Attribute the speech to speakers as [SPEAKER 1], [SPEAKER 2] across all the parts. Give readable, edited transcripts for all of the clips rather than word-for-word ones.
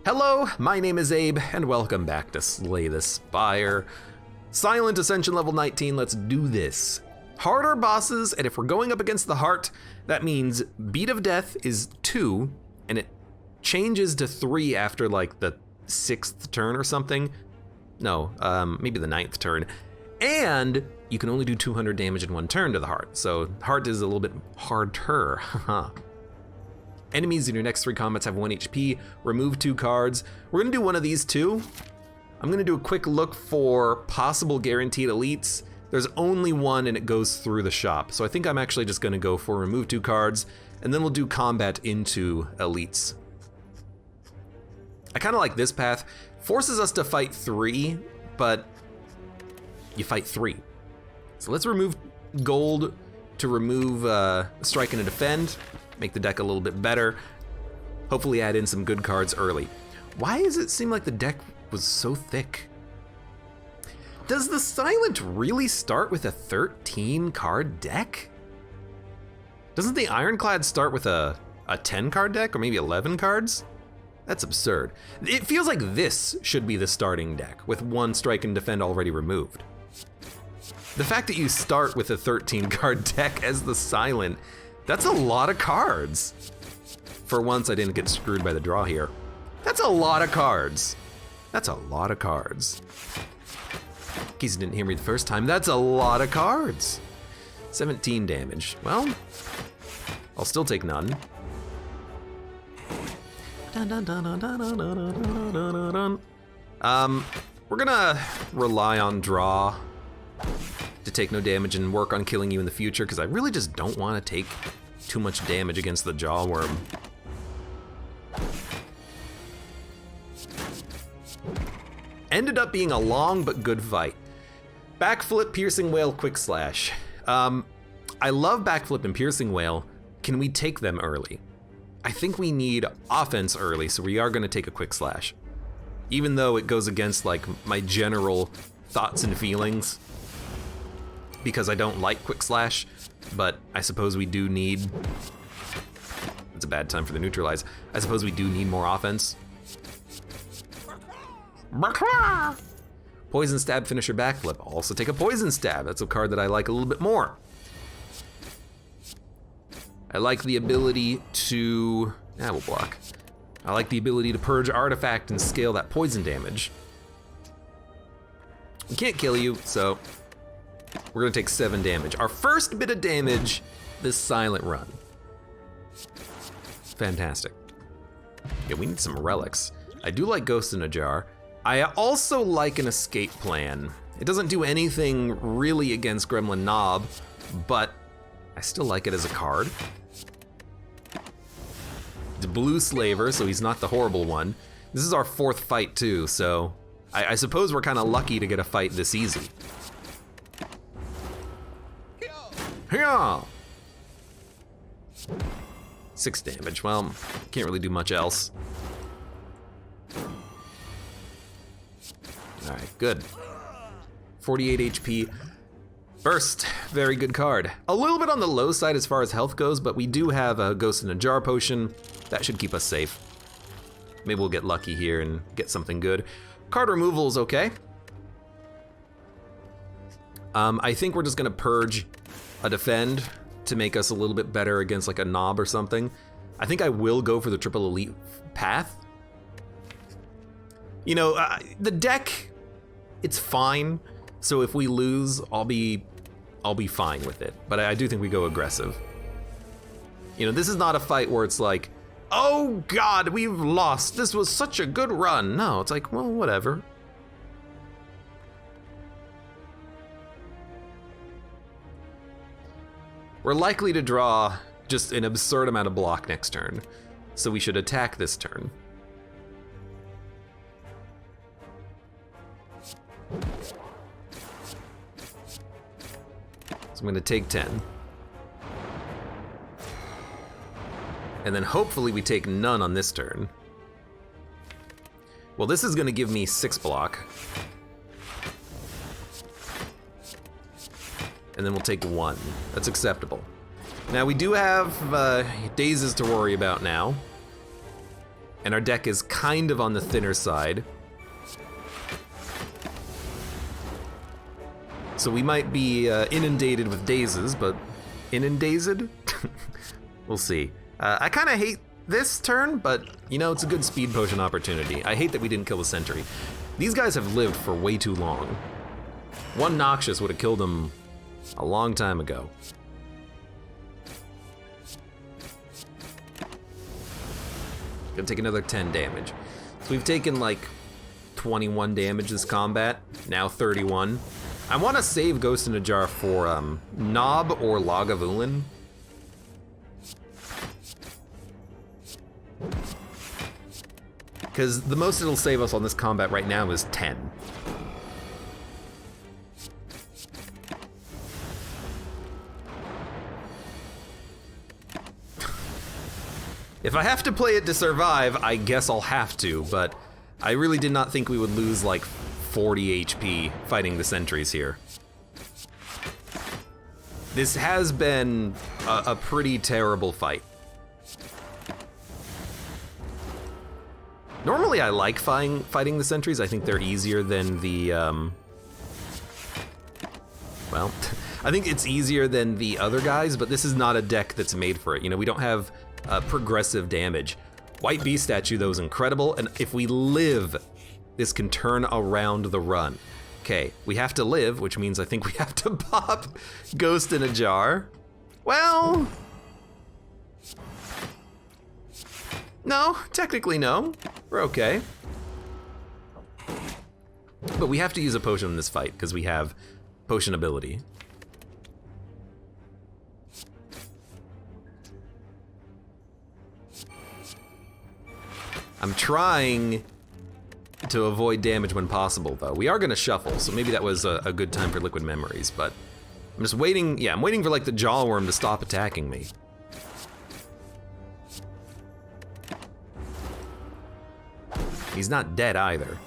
[SPEAKER 1] Hello, my name is Abe, and welcome back to Slay the Spire. Silent Ascension level 19, let's do this. Harder bosses, and if we're going up against the heart, that means Beat of Death is 2, and it changes to 3 after like the 6th turn or something. No, maybe the 9th turn. And you can only do 200 damage in one turn to the heart, so heart is a little bit harder. Enemies in your next 3 combats have 1 HP, remove 2 cards. We're gonna do one of these too. I'm gonna do a quick look for possible guaranteed elites. There's only one and it goes through the shop. So I think I'm actually just gonna go for remove 2 cards and then we'll do combat into elites. I kinda like this path. Forces us to fight 3, but you fight 3. So let's remove gold to remove strike and a defend. Make the deck a little bit better. Hopefully add in some good cards early. Why does it seem like the deck was so thick? Does the Silent really start with a 13 card deck? Doesn't the Ironclad start with a 10 card deck or maybe 11 cards? That's absurd. It feels like this should be the starting deck with 1 strike and defend already removed. The fact that you start with a 13 card deck as the Silent, that's a lot of cards. For once, I didn't get screwed by the draw here. That's a lot of cards. That's a lot of cards. In case you didn't hear me the first time, that's a lot of cards. 17 damage. Well, I'll still take none. We're gonna rely on draw to take no damage and work on killing you in the future, because I really just don't want to take too much damage against the Jawworm. Ended up being a long but good fight. Backflip, Piercing Wail, Quick Slash. I love Backflip and Piercing Wail. Can we take them early? I think we need offense early, so we are going to take a Quick Slash. Even though it goes against like my general thoughts and feelings, because I don't like Quick Slash, but I suppose we do need, it's a bad time for the neutralize. I suppose we do need more offense. Poison Stab, Finisher, Backflip. Also take a Poison Stab. That's a card that I like a little bit more. I like the ability to, we'll block. I like the ability to purge artifact and scale that poison damage. We can't kill you, so we're gonna take 7 damage. Our first bit of damage this Silent run. Fantastic. Yeah, we need some relics. I do like Ghost in a Jar. I also like an escape plan. It doesn't do anything really against Gremlin Knob, but I still like it as a card. It's Blue Slaver, so he's not the horrible one. This is our 4th fight too, so I suppose we're kind of lucky to get a fight this easy. Yeah. 6 damage, well, can't really do much else. All right, good. 48 HP. Burst, very good card. A little bit on the low side as far as health goes, but we do have a Ghost in a Jar potion. That should keep us safe. Maybe we'll get lucky here and get something good. Card removal is okay. I think we're just gonna purge a defend to make us a little bit better against like a Knob or something. I think I will go for the triple elite path. You know, the deck, it's fine. So if we lose, I'll be fine with it. But I do think we go aggressive. You know, this is not a fight where it's like, oh God, we've lost. This was such a good run. No, it's like, well, whatever. We're likely to draw just an absurd amount of block next turn. So we should attack this turn. So I'm gonna take 10. And then hopefully we take none on this turn. Well, this is gonna give me 6 block. And then we'll take 1. That's acceptable. Now we do have dazes to worry about now. and our deck is kind of on the thinner side. So we might be inundated with dazes, but inundated? We'll see. I kind of hate this turn, but you know, it's a good speed potion opportunity. I hate that we didn't kill the sentry. These guys have lived for way too long. One Noxious would have killed them a long time ago. Gonna take another 10 damage. So we've taken like 21 damage this combat, now 31. I want to save Ghost in a Jar for Knob or Lagavulin. Because the most it'll save us on this combat right now is 10. If I have to play it to survive, I guess I'll have to, but I really did not think we would lose like 40 HP fighting the sentries here. This has been a pretty terrible fight. Normally I like fighting the sentries. I think they're easier than the, well, I think it's easier than the other guys, but this is not a deck that's made for it. You know, we don't have progressive damage. White Beast statue, though, is incredible, and if we live, this can turn around the run. Okay, we have to live, which means I think we have to pop Ghost in a Jar. Well, no, technically no. We're okay. But we have to use a potion in this fight, because we have potion ability. I'm trying to avoid damage when possible, though. We are gonna shuffle, so maybe that was a good time for Liquid Memories, but I'm just waiting, yeah, I'm waiting for like the Jawworm to stop attacking me. He's not dead either.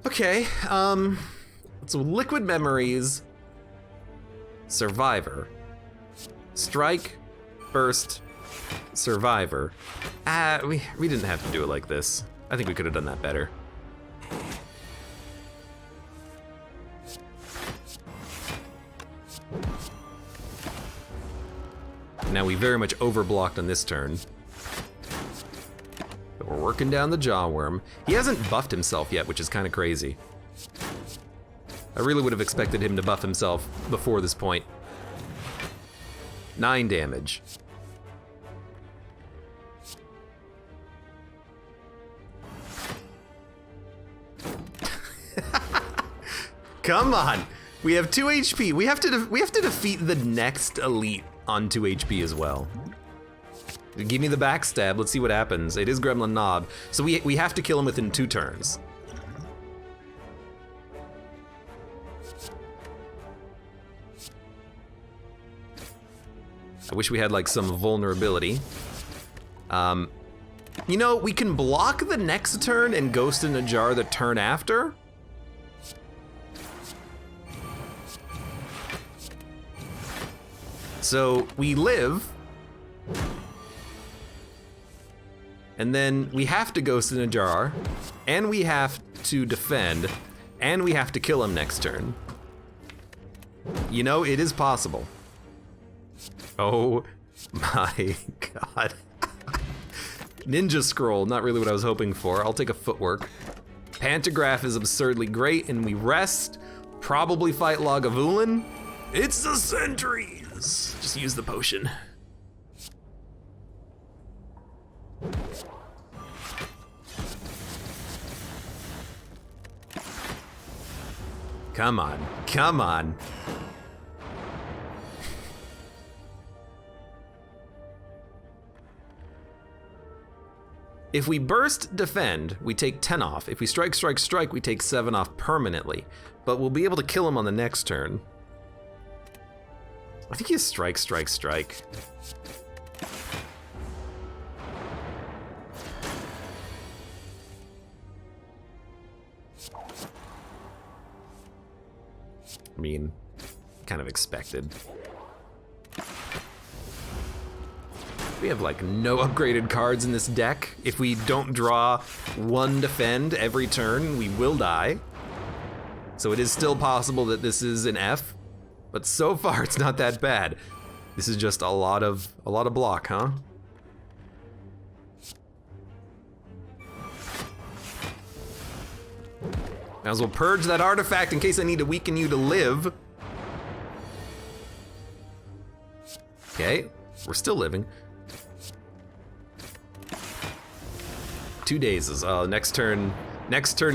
[SPEAKER 1] Okay, so Liquid Memories, Survivor, Strike, Burst, Survivor. We didn't have to do it like this. I think we could have done that better. Now we very much overblocked on this turn. But we're working down the Jawworm. He hasn't buffed himself yet, which is kind of crazy. I really would have expected him to buff himself before this point. 9 damage. Come on, we have 2 HP. We have to defeat the next elite on 2 HP as well. Give me the backstab. Let's see what happens. It is Gremlin Knob, so we have to kill him within 2 turns. I wish we had like some vulnerability. You know, we can block the next turn and Ghost in a Jar the turn after. So we live, and then we have to Ghost in a Jar, and we have to defend, and we have to kill him next turn. You know, it is possible. Oh my god. Ninja Scroll, not really what I was hoping for. I'll take a Footwork. Pantograph is absurdly great, and we rest. Probably fight Lagavulin. It's the sentries! Just use the potion. Come on, come on. If we burst defend, we take 10 off. If we strike, strike, strike, we take 7 off permanently. But we'll be able to kill him on the next turn. I think he has strike, strike, strike. I mean, kind of expected. We have like no upgraded cards in this deck. If we don't draw one defend every turn, we will die. So it is still possible that this is an F, but so far it's not that bad. This is just a lot of block, huh? Might as well purge that artifact in case I need to weaken you to live. Okay, we're still living. 2 dazes. Oh, next turn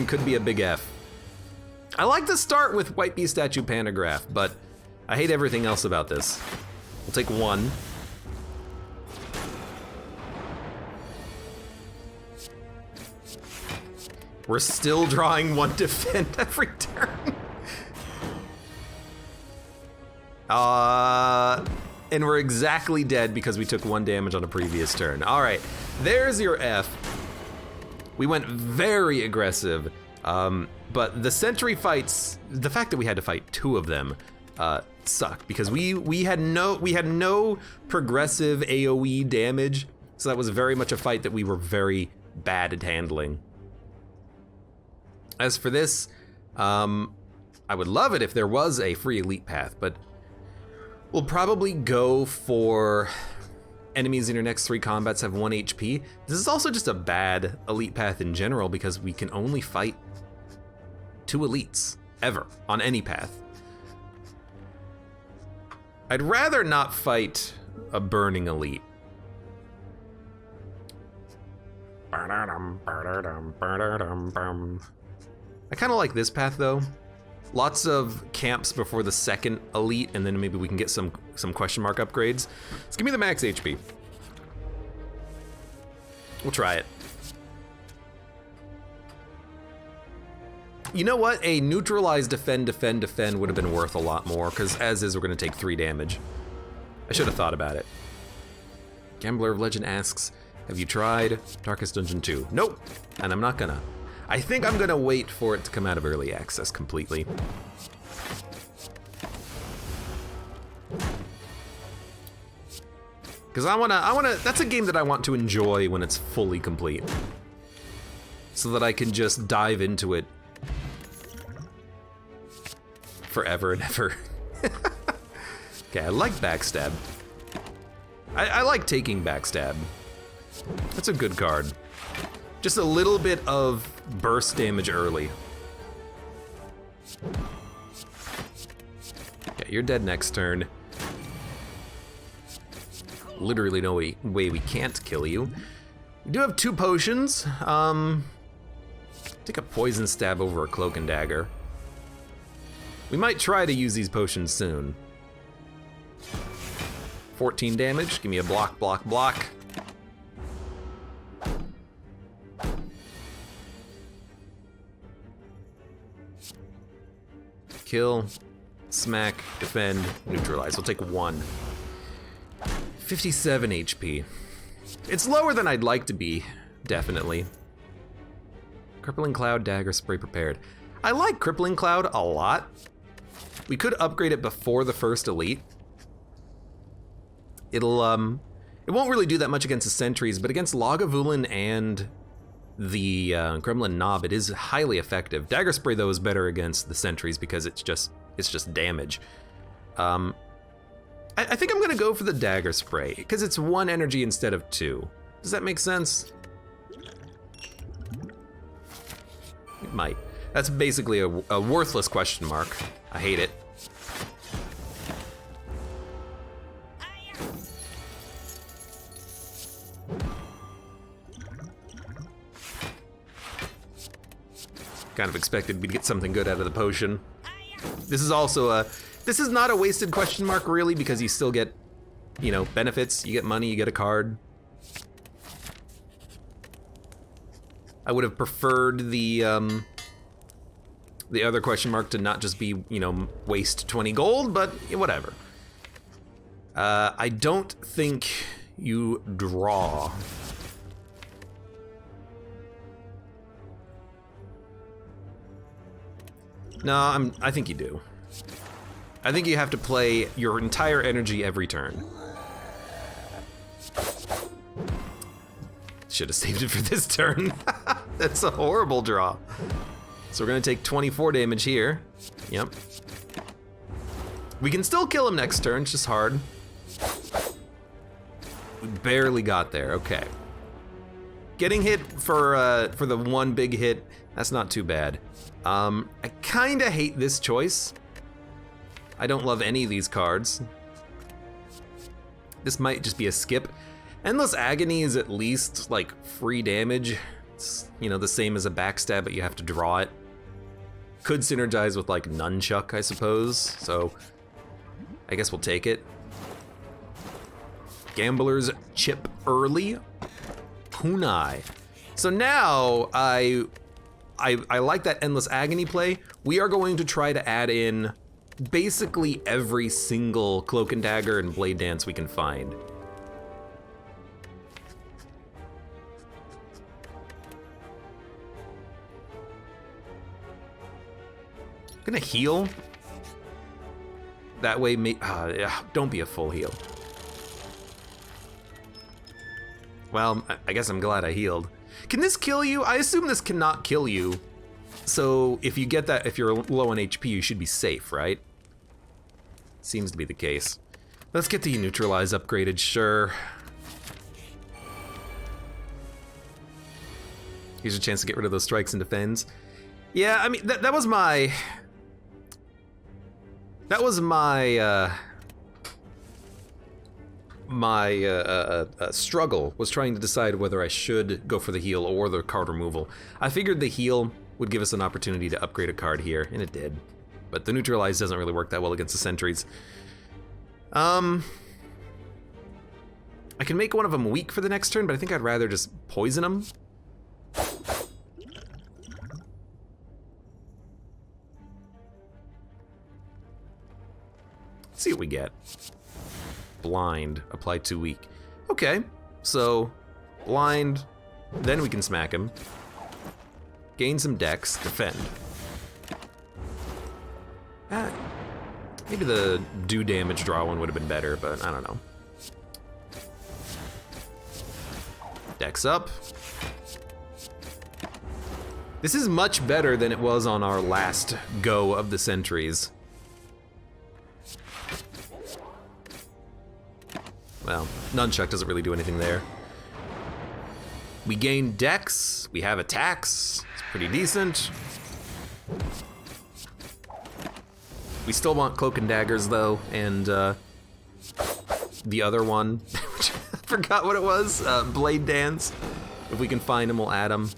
[SPEAKER 1] could be a big F. I like to start with White Beast Statue Pantograph, but I hate everything else about this. We'll take 1. We're still drawing 1 defend every turn. And we're exactly dead because we took 1 damage on a previous turn. All right, there's your F. We went very aggressive, but the sentry fights, the fact that we had to fight 2 of them, sucked because we had no progressive AoE damage, so that was very much a fight that we were very bad at handling. As for this, I would love it if there was a free elite path, but we'll probably go for enemies in your next 3 combats have 1 HP. This is also just a bad elite path in general because we can only fight 2 elites ever on any path. I'd rather not fight a burning elite. I kind of like this path though. Lots of camps before the second elite, and then maybe we can get some question mark upgrades. Let's give me the max HP. We'll try it. You know what? A neutralized defend would have been worth a lot more, because as is, we're gonna take 3 damage. I should have thought about it. Gambler of Legend asks, have you tried Darkest Dungeon 2? Nope, and I'm not gonna. I think I'm gonna wait for it to come out of early access completely. Because I wanna, that's a game that I want to enjoy when it's fully complete. So that I can just dive into it forever and ever. Okay, I like Backstab. I like taking Backstab. That's a good card. Just a little bit of burst damage early. Okay, you're dead next turn. Literally no way we can't kill you. We do have 2 potions. Take a poison stab over a cloak and dagger. We might try to use these potions soon. 14 damage, give me a block, block, block. Kill, smack, defend, neutralize. We'll take 1. 57 HP. It's lower than I'd like to be, definitely. Crippling Cloud, dagger, spray prepared. I like Crippling Cloud a lot. We could upgrade it before the first elite. It won't really do that much against the sentries, but against Lagavulin and the Gremlin Knob, it is highly effective. Dagger Spray though is better against the sentries because it's just damage. I think I'm gonna go for the Dagger Spray because it's 1 energy instead of 2. Does that make sense? It might. That's basically a worthless question mark. I hate it. Kind of expected me to get something good out of the potion. This is also this is not a wasted question mark really, because you still get, you know, benefits. You get money, you get a card. I would have preferred the other question mark to not just be, you know, waste 20 gold, but whatever. I don't think you draw. No, I think you do. I think you have to play your entire energy every turn. Should have saved it for this turn. That's a horrible draw. So we're gonna take 24 damage here. Yep. We can still kill him next turn, it's just hard. We barely got there, okay. Getting hit for the one big hit, that's not too bad. I kinda hate this choice. I don't love any of these cards. This might just be a skip. Endless Agony is at least like free damage. It's, you know, the same as a backstab, but you have to draw it. Could synergize with like Nunchuck, I suppose. So I guess we'll take it. Gambler's Chip early. Kunai. So now I like that Endless Agony play. We are going to try to add in basically every single Cloak and Dagger and Blade Dance we can find. Gonna heal. That way, don't be a full heal. Well, I guess I'm glad I healed. Can this kill you? I assume this cannot kill you. So if you get that, if you're low on HP, you should be safe, right? Seems to be the case. Let's get the Neutralize upgraded, sure. Here's a chance to get rid of those strikes and defends. Yeah, I mean, that was my... That was my struggle, was trying to decide whether I should go for the heal or the card removal. I figured the heal would give us an opportunity to upgrade a card here, and it did. But the Neutralize doesn't really work that well against the sentries. I can make one of them weak for the next turn, but I think I'd rather just poison them. Let's see what we get. Blind, apply 2 weak. Okay, so blind, then we can smack him. Gain some dex, defend. Maybe the do damage draw one would have been better, but I don't know. Dex up. This is much better than it was on our last go of the sentries. Well, Nunchuck doesn't really do anything there. We gain dex, we have attacks, it's pretty decent. We still want Cloak and Daggers though, and the other one, which I forgot what it was, Blade Dance. If we can find them, we'll add them.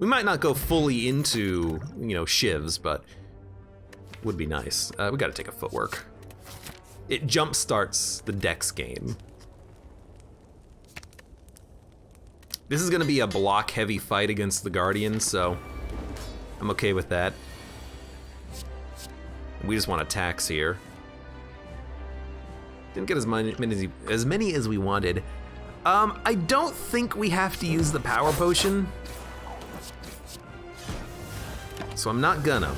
[SPEAKER 1] We might not go fully into, you know, shivs, but would be nice. We gotta take a footwork. It jump starts the dex game. This is gonna be a block heavy fight against the Guardian, so I'm okay with that. We just want attacks here. Didn't get as many as we wanted. I don't think we have to use the power potion. So I'm not gonna.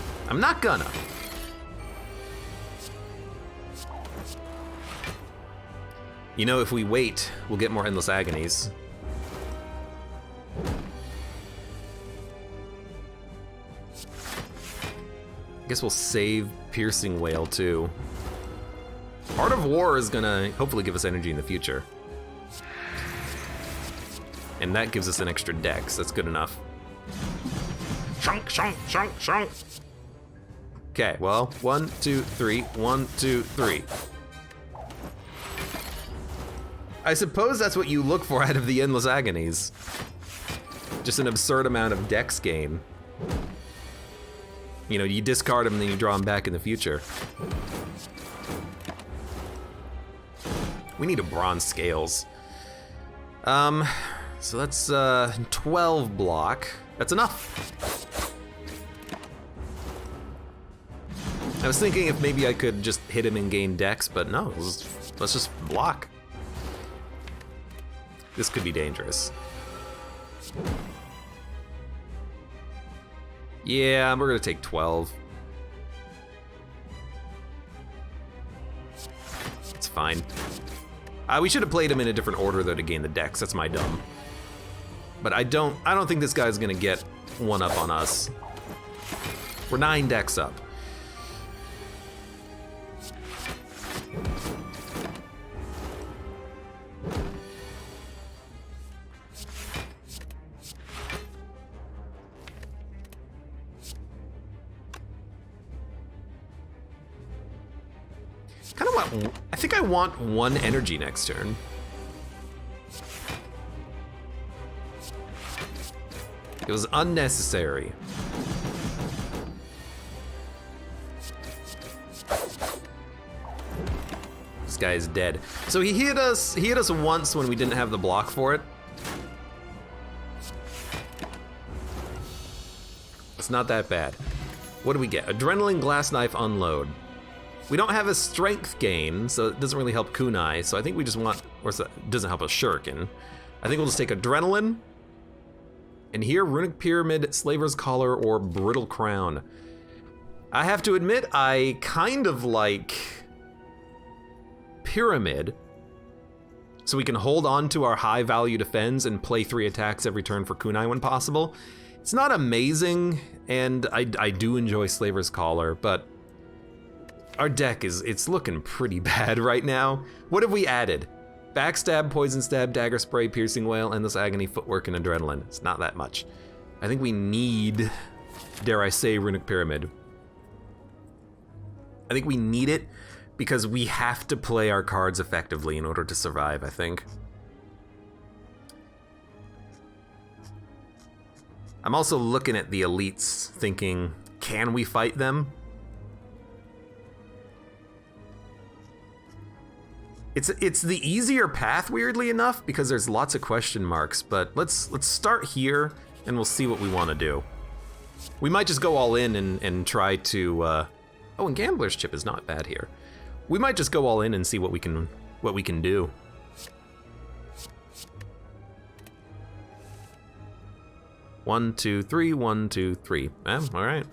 [SPEAKER 1] You know, if we wait, we'll get more Endless Agonies. I guess we'll save Piercing Wail too. Art of War is gonna hopefully give us energy in the future. And that gives us an extra dex, that's good enough. Shunk, shunk, shunk, shunk. Okay, well, 1, 2, 3, 1, 2, 3. I suppose that's what you look for out of the Endless Agonies. Just an absurd amount of dex gain. You know, you discard them and then you draw them back in the future. We need a bronze scales. So that's 12 block. That's enough. I was thinking if maybe I could just hit him and gain dex, but no, let's just block. This could be dangerous. Yeah, we're gonna take 12. fine. We should have played him in a different order though to gain the decks. That's my dumb. But I don't think this guy's gonna get one up on us. We're 9 decks up. I think I want 1 energy next turn. It was unnecessary. This guy is dead. So he hit us once when we didn't have the block for it. It's not that bad. What do we get? Adrenaline, glass knife, unload. We don't have a strength gain, so it doesn't really help kunai, so I think we just want, or it doesn't help a shuriken. I think we'll just take adrenaline, and here, runic pyramid, slaver's collar, or brittle crown. I have to admit, I kind of like pyramid, so we can hold on to our high value defense and play 3 attacks every turn for kunai when possible. It's not amazing, and I do enjoy slaver's collar, but our deck it's looking pretty bad right now. What have we added? Backstab, poison stab, dagger spray, piercing wail, endless agony, footwork, and adrenaline. It's not that much. I think we need, dare I say, runic pyramid. I think we need it because we have to play our cards effectively in order to survive, I think. I'm also looking at the elites thinking, can we fight them? It's the easier path, weirdly enough, because there's lots of question marks, but let's start here and we'll see what we want to do. We might just go all in and try to oh, and Gambler's Chip is not bad here. We might just go all in and see what we can do. One, two, three, 1, 2, 3. All right.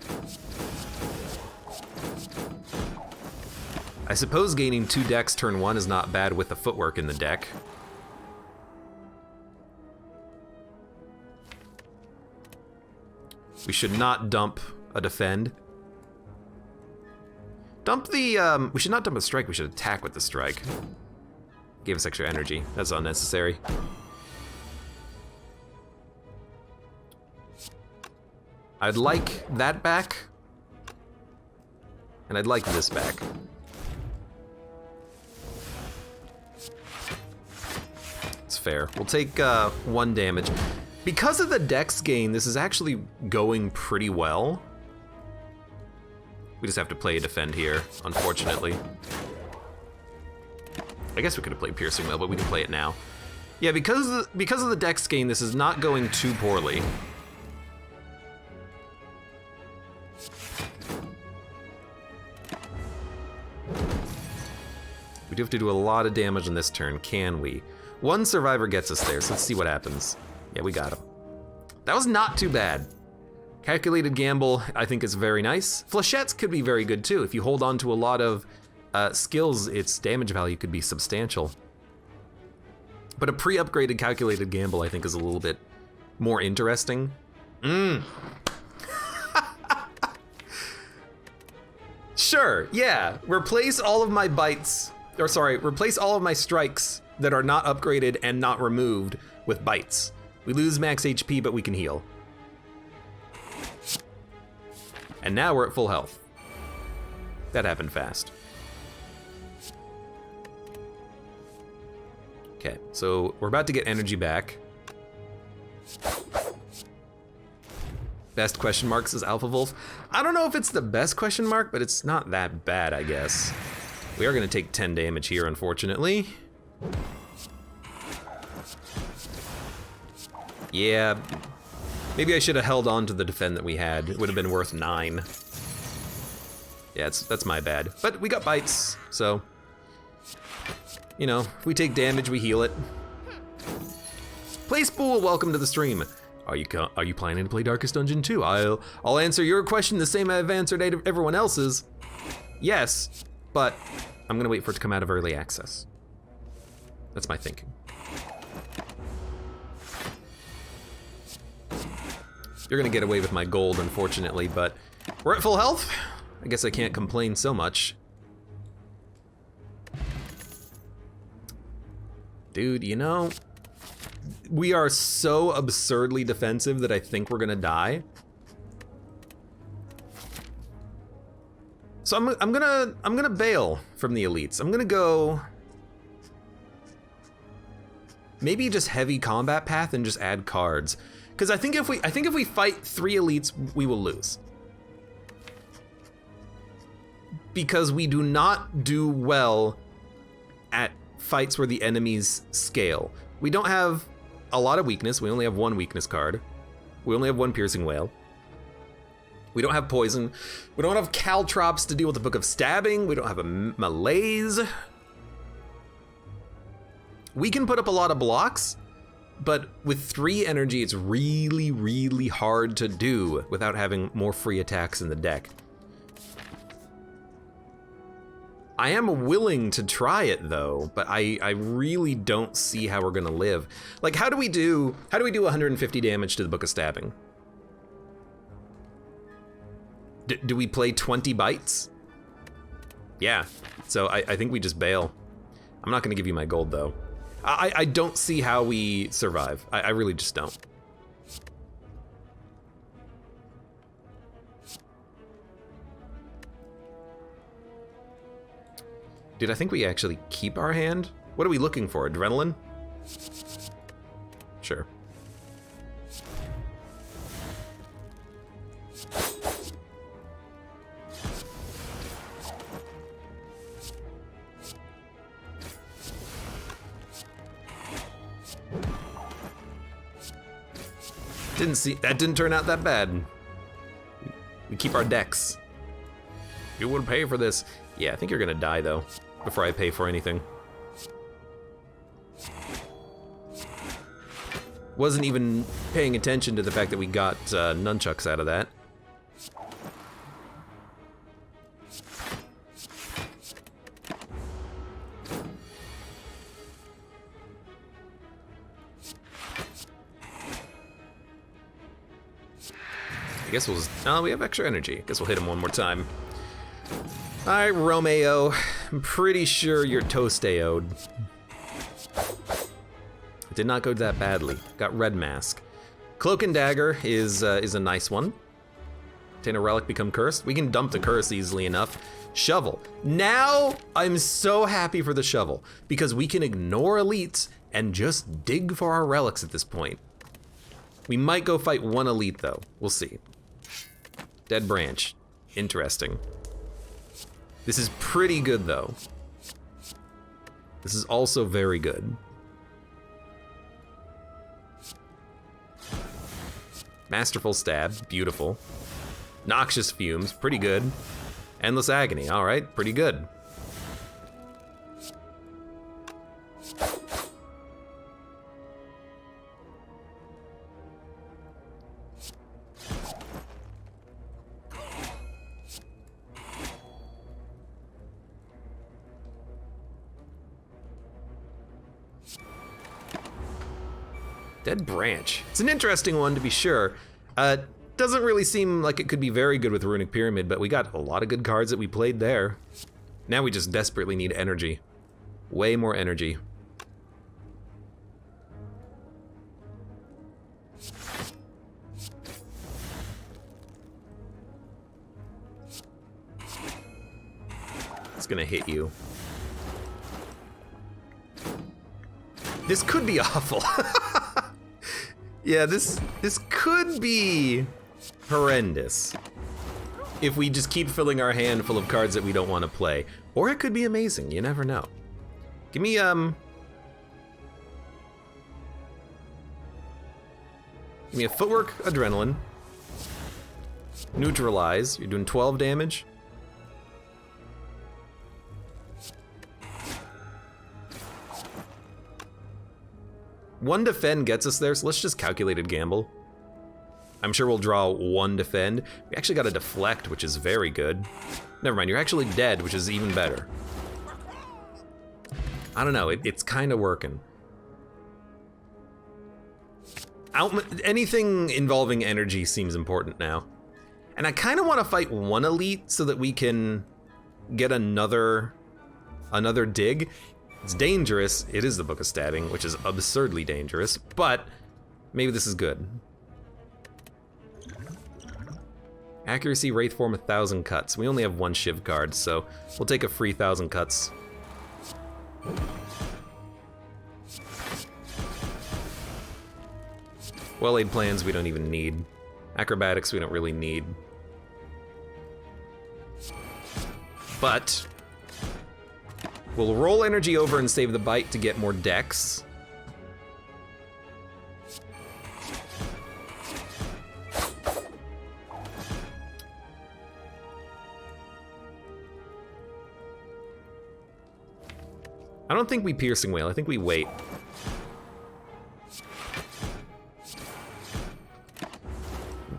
[SPEAKER 1] I suppose gaining 2 decks turn 1 is not bad with the footwork in the deck. We should not dump a defend. Dump the, we should not dump a strike, we should attack with the strike. Give us extra energy, that's unnecessary. I'd like that back, and I'd like this back. It's fair. We'll take 1 damage. Because of the dex gain, this is actually going pretty well. We just have to play a defend here, unfortunately. I guess we could have played piercing well, but we can play it now. Yeah, because of the dex gain, this is not going too poorly. We do have to do a lot of damage on this turn, can we? 1 survivor gets us there, so let's see what happens. Yeah, we got him. That was not too bad. Calculated gamble, I think, is very nice. Flechettes could be very good too. If you hold on to a lot of skills, its damage value could be substantial. But a pre-upgraded calculated gamble, I think, is a little bit more interesting. Sure, yeah. Replace all of my bites, or sorry, replace all of my strikes that are not upgraded and not removed with bites. We lose max HP, but we can heal. And now we're at full health. That happened fast. Okay, so we're about to get energy back. Best question mark says Alpha Wolf. I don't know if it's the best question mark, but it's not that bad, I guess. We are gonna take 10 damage here, unfortunately. Yeah, maybe I should have held on to the defend that we had. It would have been worth 9. Yeah, that's my bad. But we got bites, so, you know, if we take damage, we heal it. Playspool, welcome to the stream. Are you planning to play Darkest Dungeon 2? I'll answer your question the same I've answered everyone else's. Yes, but I'm gonna wait for it to come out of early access. That's my thinking. You're gonna get away with my gold, unfortunately, but we're at full health. I guess I can't complain so much. Dude, you know, we are so absurdly defensive that I think we're gonna die. So I'm gonna bail from the elites. I'm gonna go maybe just heavy combat path and just add cards. Because I think if we fight 3 elites, we will lose. Because we do not do well at fights where the enemies scale. We don't have a lot of weakness. We only have 1 weakness card. We only have 1 piercing wail. We don't have poison. We don't have caltrops to deal with the Book of Stabbing. We don't have a malaise. We can put up a lot of blocks, but with 3 energy, it's really, really hard to do without having more free attacks in the deck. I am willing to try it though, but I really don't see how we're gonna live. Like, how do we do 150 damage to the Book of Stabbing? Do we play 20 bites? Yeah, so I think we just bail. I'm not gonna give you my gold though. I don't see how we survive. I really just don't. Dude, I think we actually keep our hand. What are we looking for? Adrenaline? Sure. That didn't turn out that bad. We keep our decks. You would pay for this. Yeah, I think you're gonna die though, before I pay for anything. Wasn't even paying attention to the fact that we got nunchucks out of that. I guess we'll just, oh, we have extra energy. I guess we'll hit him one more time. All right, Romeo, I'm pretty sure you're toast-AO'd. It did not go that badly. Got Red Mask. Cloak and Dagger is a nice one. Obtain a relic, become cursed. We can dump the curse easily enough. Shovel. Now I'm so happy for the shovel because we can ignore elites and just dig for our relics at this point. We might go fight 1 elite though. We'll see. Dead branch. Interesting. This is pretty good though. This is also very good. Masterful Stab, beautiful. Noxious Fumes, pretty good. Endless Agony, all right, pretty good. Dead Branch. It's an interesting one to be sure. Doesn't really seem like it could be very good with Runic Pyramid, but we got a lot of good cards that we played there. Now we just desperately need energy. Way more energy. It's gonna hit you. This could be awful. Yeah, this could be horrendous if we just keep filling our hand full of cards that we don't want to play. Or it could be amazing, you never know. Give me a Footwork Adrenaline. Neutralize, you're doing 12 damage. One defend gets us there, so let's just calculated gamble. I'm sure we'll draw 1 defend. We actually got a deflect, which is very good. Never mind, you're actually dead, which is even better. I don't know, it's kind of working. Anything involving energy seems important now. And I kind of want to fight one elite so that we can get another dig. It's dangerous. It is the Book of Stabbing, which is absurdly dangerous, but maybe this is good. Accuracy, Wraith Form, 1,000 cuts. We only have one Shiv card, so we'll take a free 1,000 cuts. Well-laid plans we don't even need. Acrobatics we don't really need. But we'll roll energy over and save the bite to get more dex. I don't think we Piercing Wail, I think we wait.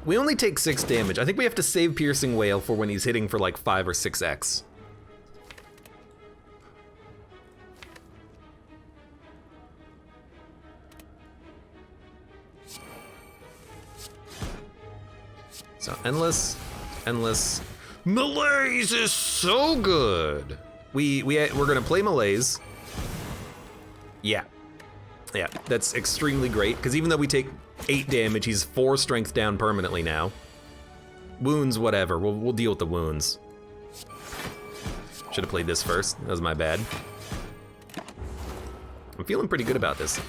[SPEAKER 1] We only take 6 damage. I think we have to save Piercing Wail for when he's hitting for like 5 or 6x. So endless. Malaise is so good. We're gonna play Malaise. Yeah, that's extremely great, because even though we take 8 damage, he's 4 strength down permanently now. Wounds, whatever, we'll deal with the wounds. Should have played this first, that was my bad. I'm feeling pretty good about this.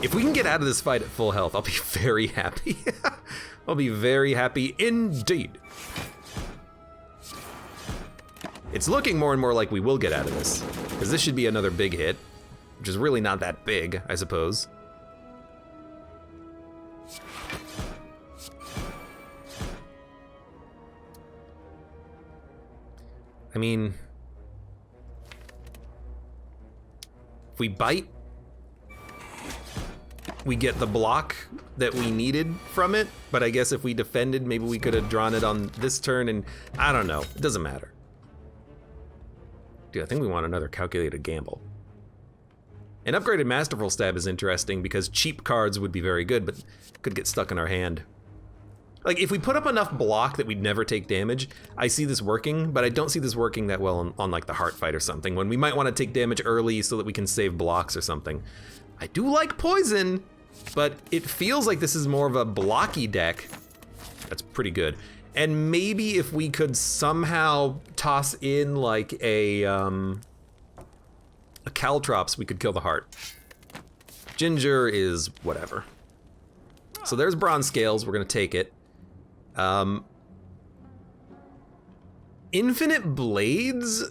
[SPEAKER 1] If we can get out of this fight at full health, I'll be very happy. I'll be very happy indeed. It's looking more and more like we will get out of this, because this should be another big hit, which is really not that big, I suppose. I mean, if we bite, we get the block that we needed from it, but I guess if we defended, maybe we could have drawn it on this turn, and I don't know, it doesn't matter. Dude, I think we want another calculated gamble. An upgraded Masterful Stab is interesting because cheap cards would be very good, but could get stuck in our hand. Like, if we put up enough block that we'd never take damage, I see this working, but I don't see this working that well on like the Heart Fight or something, when we might want to take damage early so that we can save blocks or something. I do like poison, but it feels like this is more of a blocky deck. That's pretty good. And maybe if we could somehow toss in like a Caltrops, we could kill the heart. Ginger is whatever. So there's Bronze Scales, we're gonna take it. Infinite Blades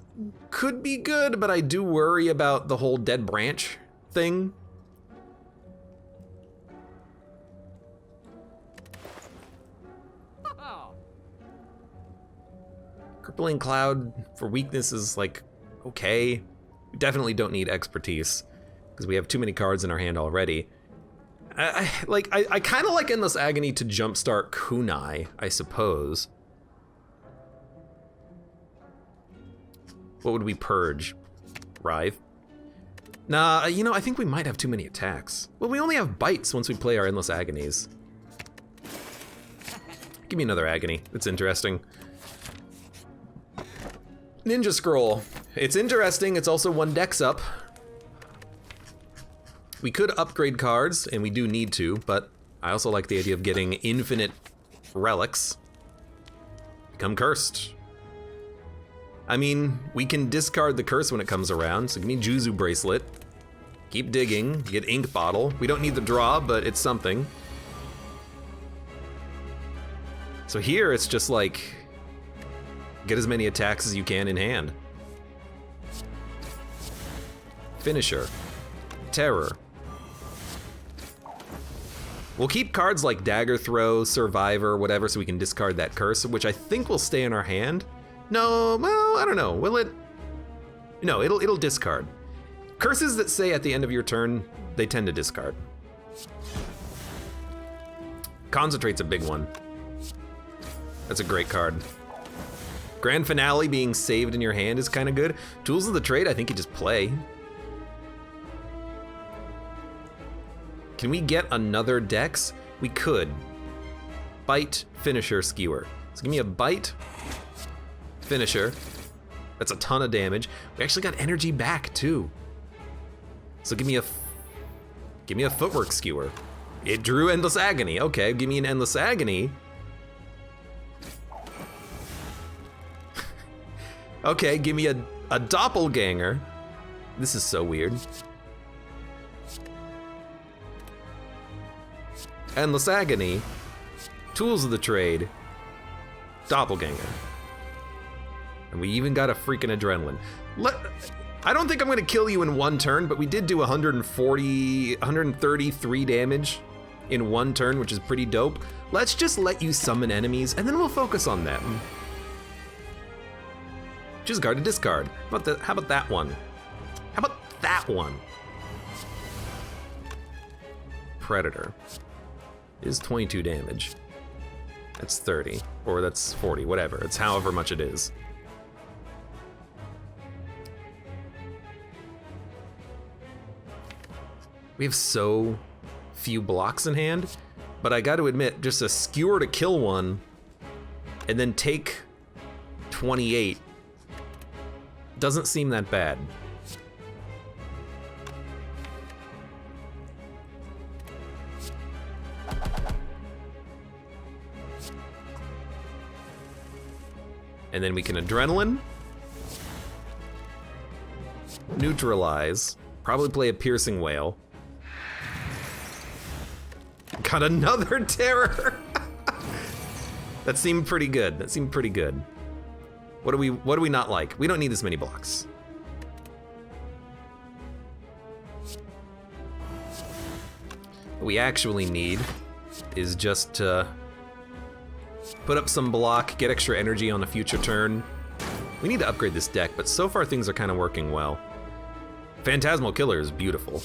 [SPEAKER 1] could be good, but I do worry about the whole Dead Branch thing. Crippling Cloud for weakness is like, okay. We definitely don't need expertise because we have too many cards in our hand already. I kind of like Endless Agony to jumpstart Kunai, I suppose. What would we purge? Writhe? Nah, you know, I think we might have too many attacks. Well, we only have bites once we play our Endless Agonies. Give me another Agony, it's interesting. Ninja Scroll. It's interesting, it's also 1 dex up. We could upgrade cards, and we do need to, but I also like the idea of getting infinite relics. Become cursed. I mean, we can discard the curse when it comes around, so give me Juzu Bracelet. Keep digging, get Ink Bottle. We don't need the draw, but it's something. So here it's just like, get as many attacks as you can in hand. Finisher. Terror. We'll keep cards like Dagger Throw, Survivor, whatever, so we can discard that curse, which I think will stay in our hand. No, well, I don't know, will it? No, it'll discard. Curses that say at the end of your turn, they tend to discard. Concentrate's a big one. That's a great card. Grand Finale being saved in your hand is kind of good. Tools of the Trade, I think you just play. Can we get another Dex? We could. Bite, Finisher, Skewer. So give me a Bite, Finisher. That's a ton of damage. We actually got energy back too. So give me a Footwork Skewer. It drew Endless Agony. Okay, give me an Endless Agony. Okay, give me a Doppelganger. This is so weird. Endless Agony. Tools of the Trade. Doppelganger. And we even got a freaking Adrenaline. I don't think I'm gonna kill you in one turn, but we did do 133 damage in one turn, which is pretty dope. Let's just let you summon enemies, and then we'll focus on them. Choose a card to discard. How about that one? How about that one? Predator is 22 damage. That's 30, or that's 40, whatever. It's however much it is. We have so few blocks in hand, but I got to admit, just a Skewer to kill one, and then take 28 doesn't seem that bad. And then we can Adrenaline, neutralize, probably play a Piercing Wail. Got another Terror. That seemed pretty good. That seemed pretty good. What do we not like? We don't need this many blocks. What we actually need is just to put up some block, get extra energy on a future turn. We need to upgrade this deck, but so far things are kind of working well. Phantasmal Killer is beautiful.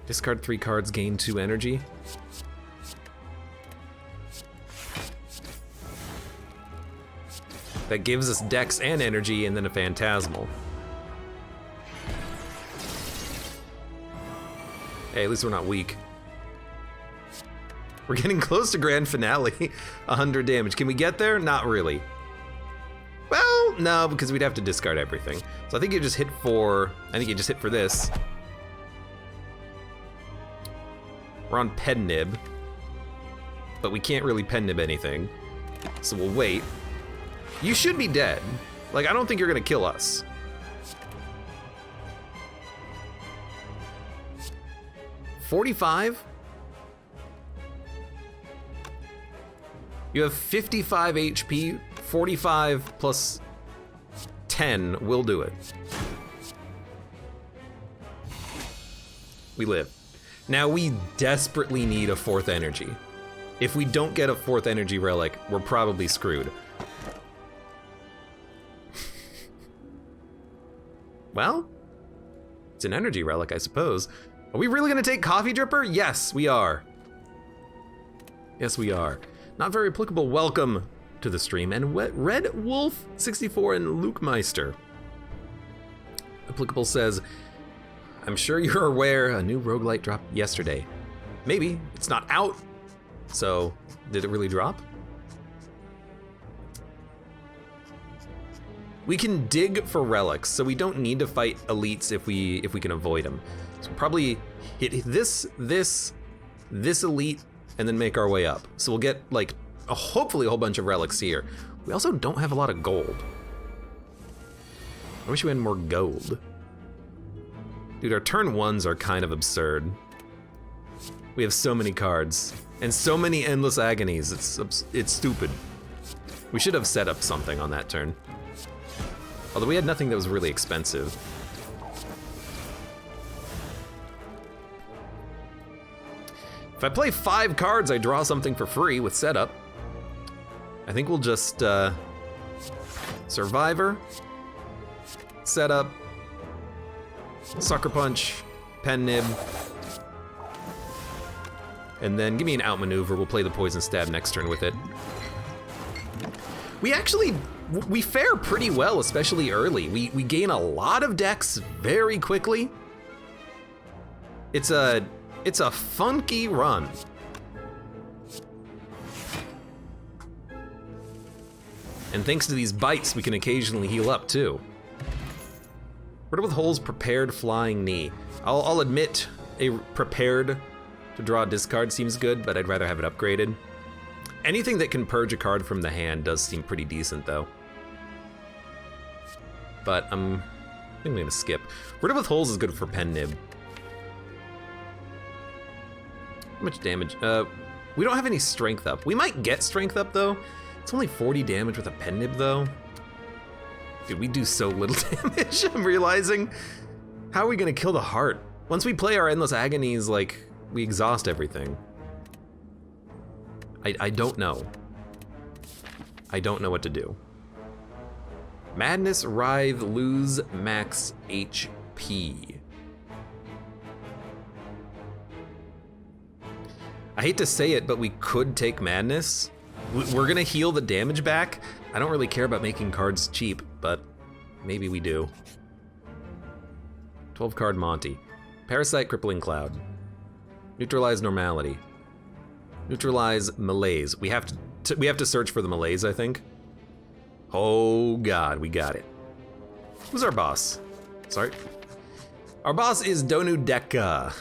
[SPEAKER 1] Discard 3 cards, gain 2 energy. That gives us Dex and energy, and then a Phantasmal. Hey, at least we're not weak. We're getting close to Grand Finale. 100 damage. Can we get there? Not really. Well, no, because we'd have to discard everything. So I think you just hit for... I think you just hit for this. We're on Pen Nib, but we can't really Pen Nib anything, so we'll wait. You should be dead. Like, I don't think you're gonna kill us. $45? You have 55 HP, 45 plus 10 will do it. We live. Now we desperately need a 4th energy. If we don't get a 4th energy relic, we're probably screwed. Well, it's an energy relic, I suppose. Are we really gonna take Coffee Dripper? Yes, we are. Yes, we are. Not very applicable. Welcome to the stream. And Red Wolf 64 and Luke Meister. Applicable says, I'm sure you're aware a new roguelike dropped yesterday. Maybe, it's not out. So, did it really drop? We can dig for relics, so we don't need to fight elites if we can avoid them. So probably hit this elite, and then make our way up. So we'll get like hopefully a whole bunch of relics here. We also don't have a lot of gold. I wish we had more gold. Dude, our turn 1s are kind of absurd. We have so many cards and so many endless agonies. It's stupid. We should have set up something on that turn. Although we had nothing that was really expensive. If I play 5 cards, I draw something for free with setup. I think we'll just Survivor. Setup. Sucker Punch. Pen Nib. And then give me an outmaneuver. We'll play the Poison Stab next turn with it. We fare pretty well, especially early. We gain a lot of decks very quickly. It's a funky run. And thanks to these bites, we can occasionally heal up too. Riddle with Holes, Prepared Flying Knee. I'll admit a prepared to draw a discard seems good, but I'd rather have it upgraded. Anything that can purge a card from the hand does seem pretty decent though. But I think I'm gonna skip. Riddle with Holes is good for Pen Nib. How much damage? We don't have any strength up. We might get strength up though. It's only 40 damage with a Pen Nib though. Dude, we do so little damage, I'm realizing. How are we gonna kill the heart? Once we play our Endless Agonies, like, we exhaust everything. I don't know. I don't know what to do. Madness, Writhe, lose max HP. I hate to say it, but we could take Madness. We're gonna heal the damage back. I don't really care about making cards cheap, but maybe we do. 12 card Monty. Parasite, Crippling Cloud. Neutralize Normality. Neutralize Malaise. We have to search for the Malaise, I think. Oh god, we got it. Who's our boss? Sorry. Our boss is Donu Deka.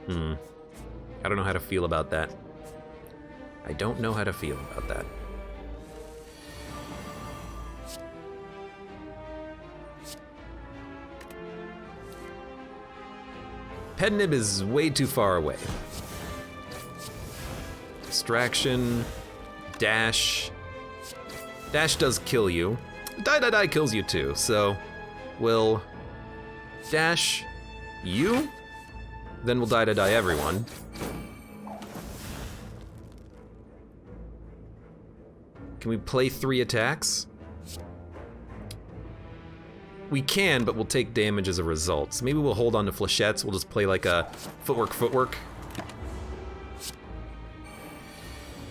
[SPEAKER 1] I don't know how to feel about that. I don't know how to feel about that. Pen Nib is way too far away. Distraction, dash. Dash does kill you. Die kills you too, so we'll dash you, then we'll die everyone. Can we play 3 attacks? We can, but we'll take damage as a result. So maybe we'll hold on to flechettes. We'll just play like a footwork.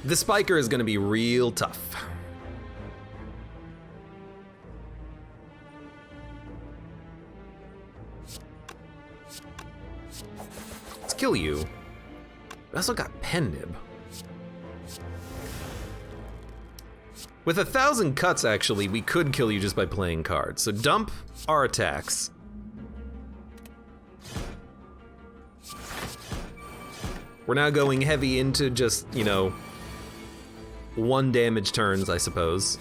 [SPEAKER 1] The Spiker is gonna be real tough. Let's kill you. We also got Pen Nib. With 1,000 cuts, actually, we could kill you just by playing cards. So dump our attacks. We're now going heavy into just, you know, 1 damage turns, I suppose.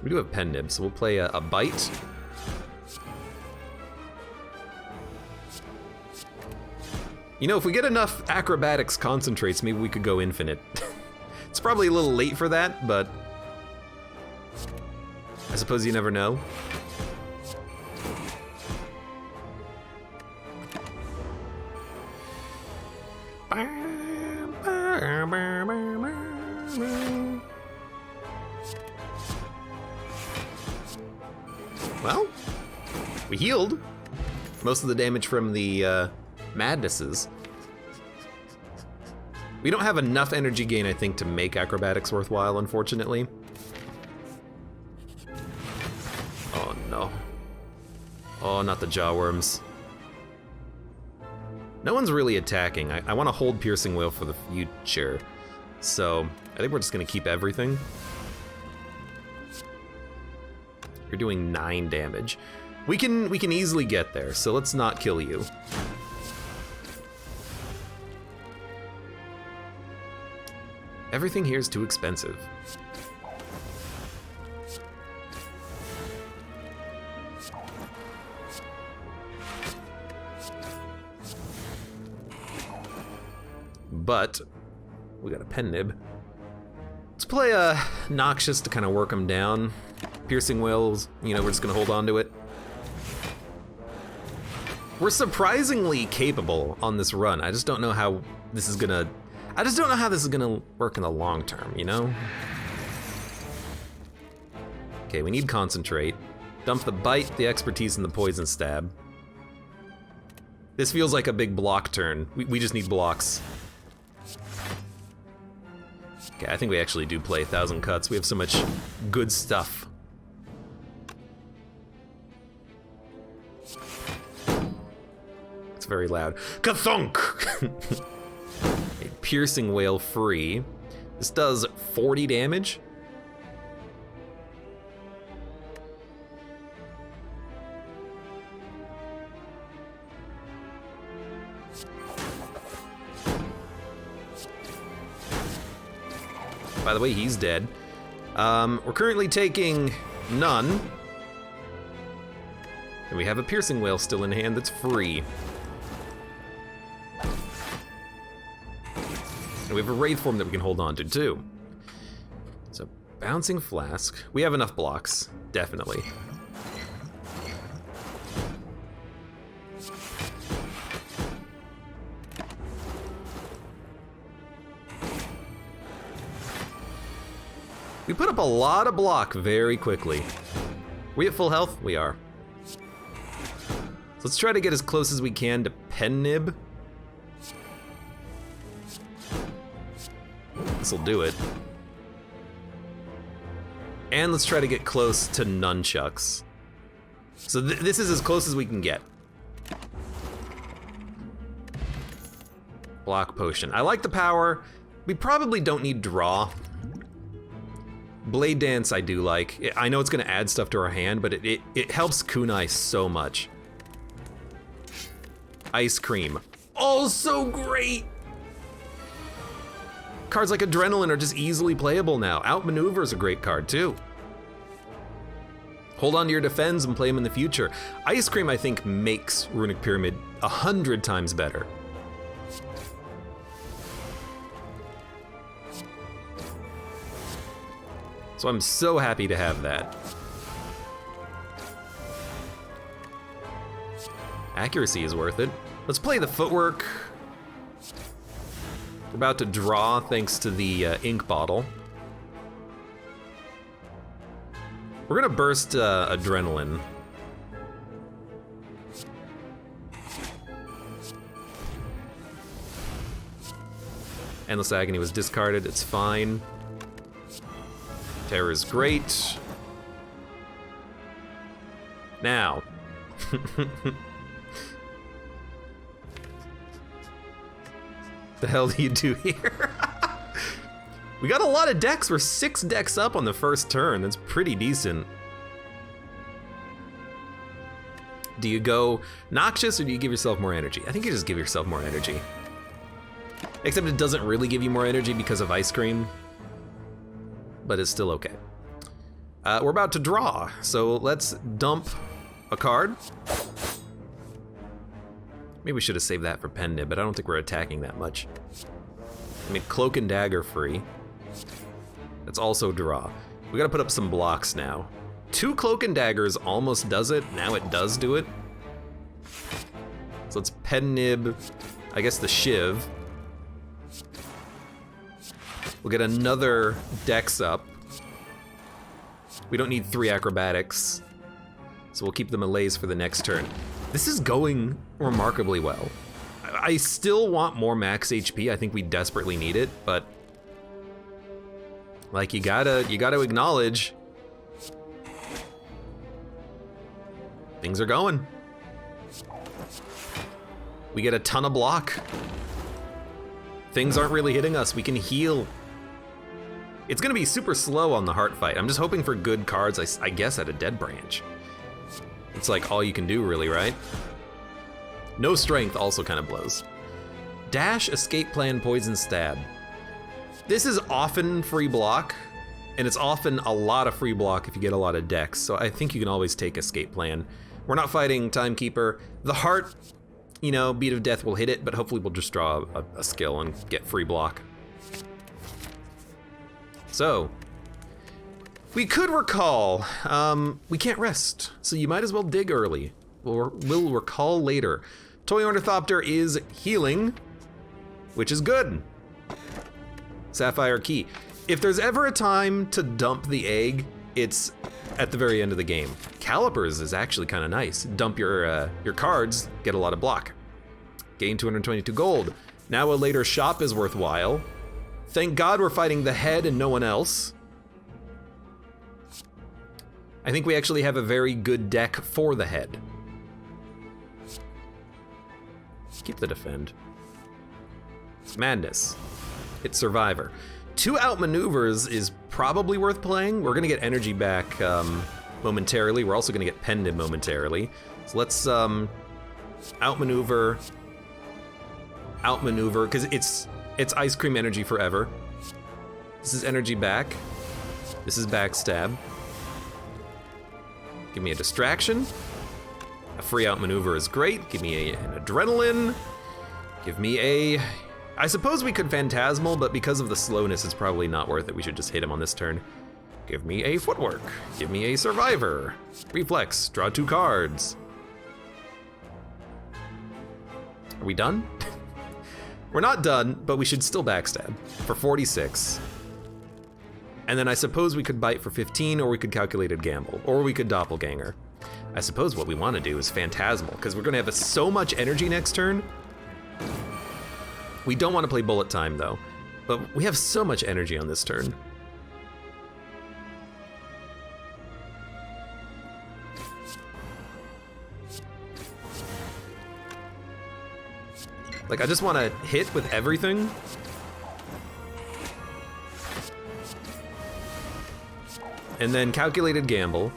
[SPEAKER 1] We do have Pen Nib, so we'll play a bite. You know, if we get enough acrobatics concentrates, maybe we could go infinite. It's probably a little late for that, but I suppose you never know. Well, we healed most of the damage from the Madnesses. We don't have enough energy gain, I think, to make acrobatics worthwhile, unfortunately. Oh no. Oh, not the Jawworms. No one's really attacking. I want to hold Piercing Wail for the future. So, I think we're just gonna keep everything. You're doing 9 damage. We can easily get there, so let's not kill you. Everything here is too expensive. But we got a Pen Nib. Let's play Noxious to kind of work them down. Piercing Wails, you know, we're just gonna hold on to it. We're surprisingly capable on this run. I just don't know how this is gonna I just don't know how this is gonna work in the long term, you know? Okay, we need concentrate. Dump the bite, the expertise, and the poison stab. This feels like a big block turn. We just need blocks. Okay, I think we actually do play 1,000 cuts. We have so much good stuff. It's very loud. Kathunk! A piercing wail free. This does 40 damage. By the way, he's dead. We're currently taking none. And we have a piercing wail still in hand that's free. And we have a wraith form that we can hold on to too. So, bouncing flask. We have enough blocks, definitely. We put up a lot of block very quickly. We at full health? We are. So let's try to get as close as we can to pen nib. This'll do it. And let's try to get close to nunchucks. So this is as close as we can get. Block potion. I like the power. We probably don't need draw. Blade Dance I do like. I know it's gonna add stuff to our hand, but it helps kunai so much. Ice Cream. Oh, so great! Cards like Adrenaline are just easily playable now. Outmaneuver is a great card too. Hold on to your defends and play them in the future. Ice Cream I think makes Runic Pyramid 100 times better. So I'm so happy to have that. Accuracy is worth it. Let's play the footwork. We're about to draw thanks to the ink bottle. We're gonna burst Adrenaline. Endless Agony was discarded, it's fine. Terror is great. Now. The hell do you do here? We got a lot of decks. We're 6 decks up on the first turn. That's pretty decent. Do you go Noxious or do you give yourself more energy? I think you just give yourself more energy. Except it doesn't really give you more energy because of Ice Cream. But it's still okay. We're about to draw, so let's dump a card. Maybe we should have saved that for pen nib, but I don't think we're attacking that much. I mean, Cloak and Dagger free. That's also draw. We gotta put up some blocks now. 2 Cloak and Daggers almost does it. Now it does do it. So let's pen nib, I guess the Shiv. We'll get another Dex up. We don't need 3 acrobatics, so we'll keep the melees for the next turn. This is going remarkably well. I still want more max HP. I think we desperately need it, but like you gotta acknowledge things are going. We get a ton of block. Things aren't really hitting us. We can heal. It's gonna be super slow on the heart fight. I'm just hoping for good cards, I guess, at a dead branch. It's like all you can do really, right? No strength also kind of blows. Dash, escape plan, poison stab. This is often free block, and it's often a lot of free block if you get a lot of decks, so I think you can always take escape plan. We're not fighting Timekeeper. The heart, you know, Beat of Death will hit it, but hopefully we'll just draw a skill and get free block. So, we could recall, we can't rest, so you might as well dig early. We'll recall later. Toy Ornithopter is healing, which is good. Sapphire key. If there's ever a time to dump the egg, it's at the very end of the game. Calipers is actually kind of nice. Dump your cards, get a lot of block. Gain 222 gold. Now a later shop is worthwhile. Thank God we're fighting the head and no one else. I think we actually have a very good deck for the head. Keep the defend. Madness. Hit survivor. 2 outmaneuvers is probably worth playing. We're gonna get energy back momentarily. We're also gonna get pendant momentarily. So let's outmaneuver, because it's ice cream energy forever. This is energy back. This is backstab. Give me a distraction. A free outmaneuver is great. Give me an adrenaline. Give me a... I suppose we could Phantasmal, but because of the slowness, it's probably not worth it. We should just hit him on this turn. Give me a Footwork. Give me a Survivor. Reflex. Draw 2 cards. Are we done? We're not done, but we should still backstab for 46. And then I suppose we could bite for 15, or we could Calculated Gamble, or we could Doppelganger. I suppose what we want to do is Phantasmal, because we're going to have so much energy next turn. We don't want to play Bullet Time, though, but we have so much energy on this turn. Like, I just want to hit with everything. And then Calculated Gamble.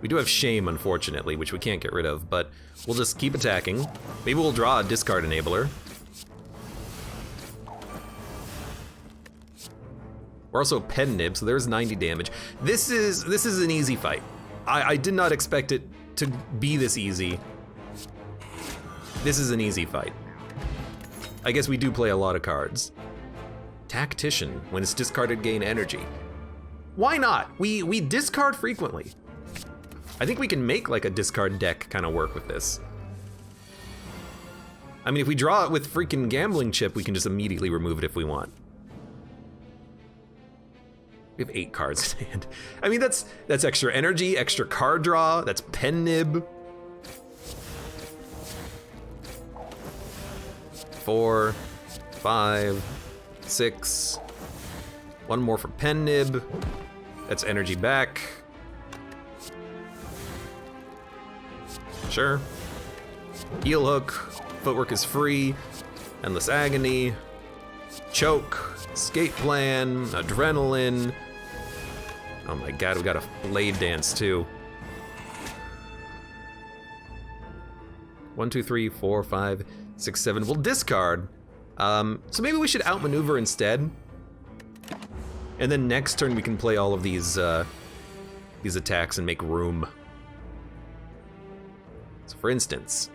[SPEAKER 1] We do have Shame, unfortunately, which we can't get rid of, but we'll just keep attacking. Maybe we'll draw a Discard Enabler. We're also Pen Nib, so there's 90 damage. This is an easy fight. I did not expect it to be this easy. This is an easy fight. I guess we do play a lot of cards. Tactician. When it's discarded, gain energy. Why not? We discard frequently. I think we can make like a discard deck kind of work with this. I mean, if we draw it with freaking Gambling Chip, we can just immediately remove it if we want. We have 8 cards in hand. I mean, that's extra energy, extra card draw, that's Pen Nib. 4, 5, 6. One more for Pen Nib. That's energy back. Sure. Heel Hook. Footwork is free. Endless Agony. Choke. Escape Plan. Adrenaline. Oh my god, we got a Blade Dance too. 1, 2, 3, 4, 5, 6, 7. We'll discard. So maybe we should outmaneuver instead. And then next turn we can play all of these attacks and make room. So for instance,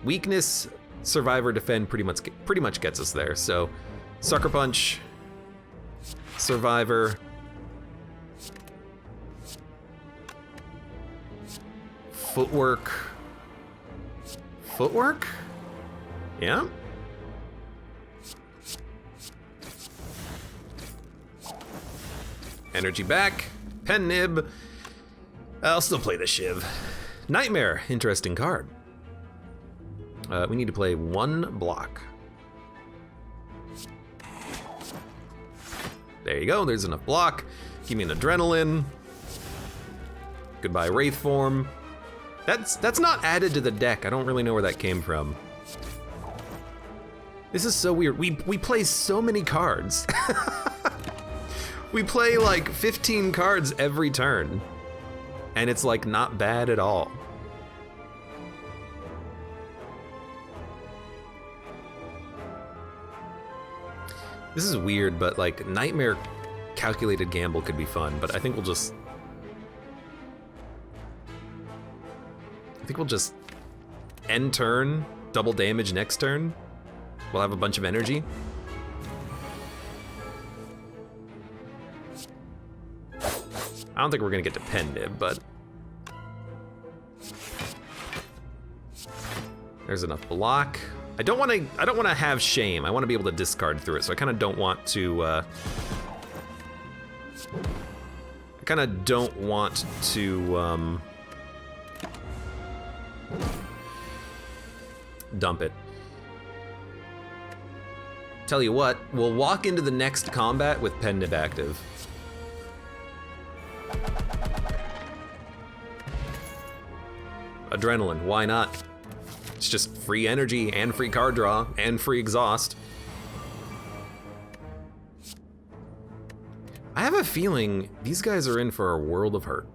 [SPEAKER 1] weakness, survivor, defend pretty much gets us there. So Sucker Punch, survivor, footwork. Footwork? Yeah. Energy back. Pen Nib. I'll still play the Shiv. Nightmare. Interesting card. We need to play 1 block. There you go. There's enough block. Give me an Adrenaline. Goodbye Wraith Form. That's not added to the deck. I don't really know where that came from. This is so weird. We play so many cards. We play like 15 cards every turn. And it's like not bad at all. This is weird, but like Nightmare Calculated Gamble could be fun, but I think we'll just end turn, double damage next turn. We'll have a bunch of energy. I don't think we're gonna get to Pen Nib, but there's enough block. I don't want to have shame. I want to be able to discard through it, so I kind of don't want to dump it. Tell you what, we'll walk into the next combat with pen nib active. Adrenaline, why not? It's just free energy and free card draw and free exhaust. I have a feeling these guys are in for a world of hurt.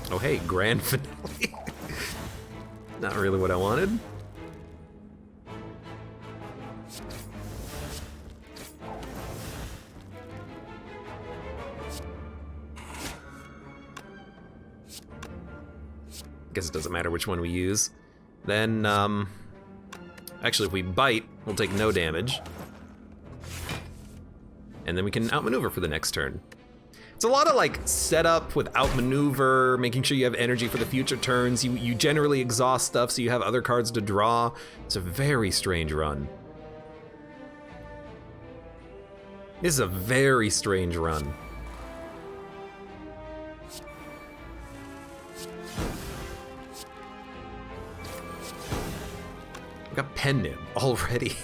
[SPEAKER 1] Oh hey, grand finale. Not really what I wanted. Guess it doesn't matter which one we use. Then, actually if we bite, we'll take no damage. And then we can outmaneuver for the next turn. It's a lot of like setup with outmaneuver, making sure you have energy for the future turns. You generally exhaust stuff so you have other cards to draw. It's a very strange run. This is a very strange run. We got pen nib already.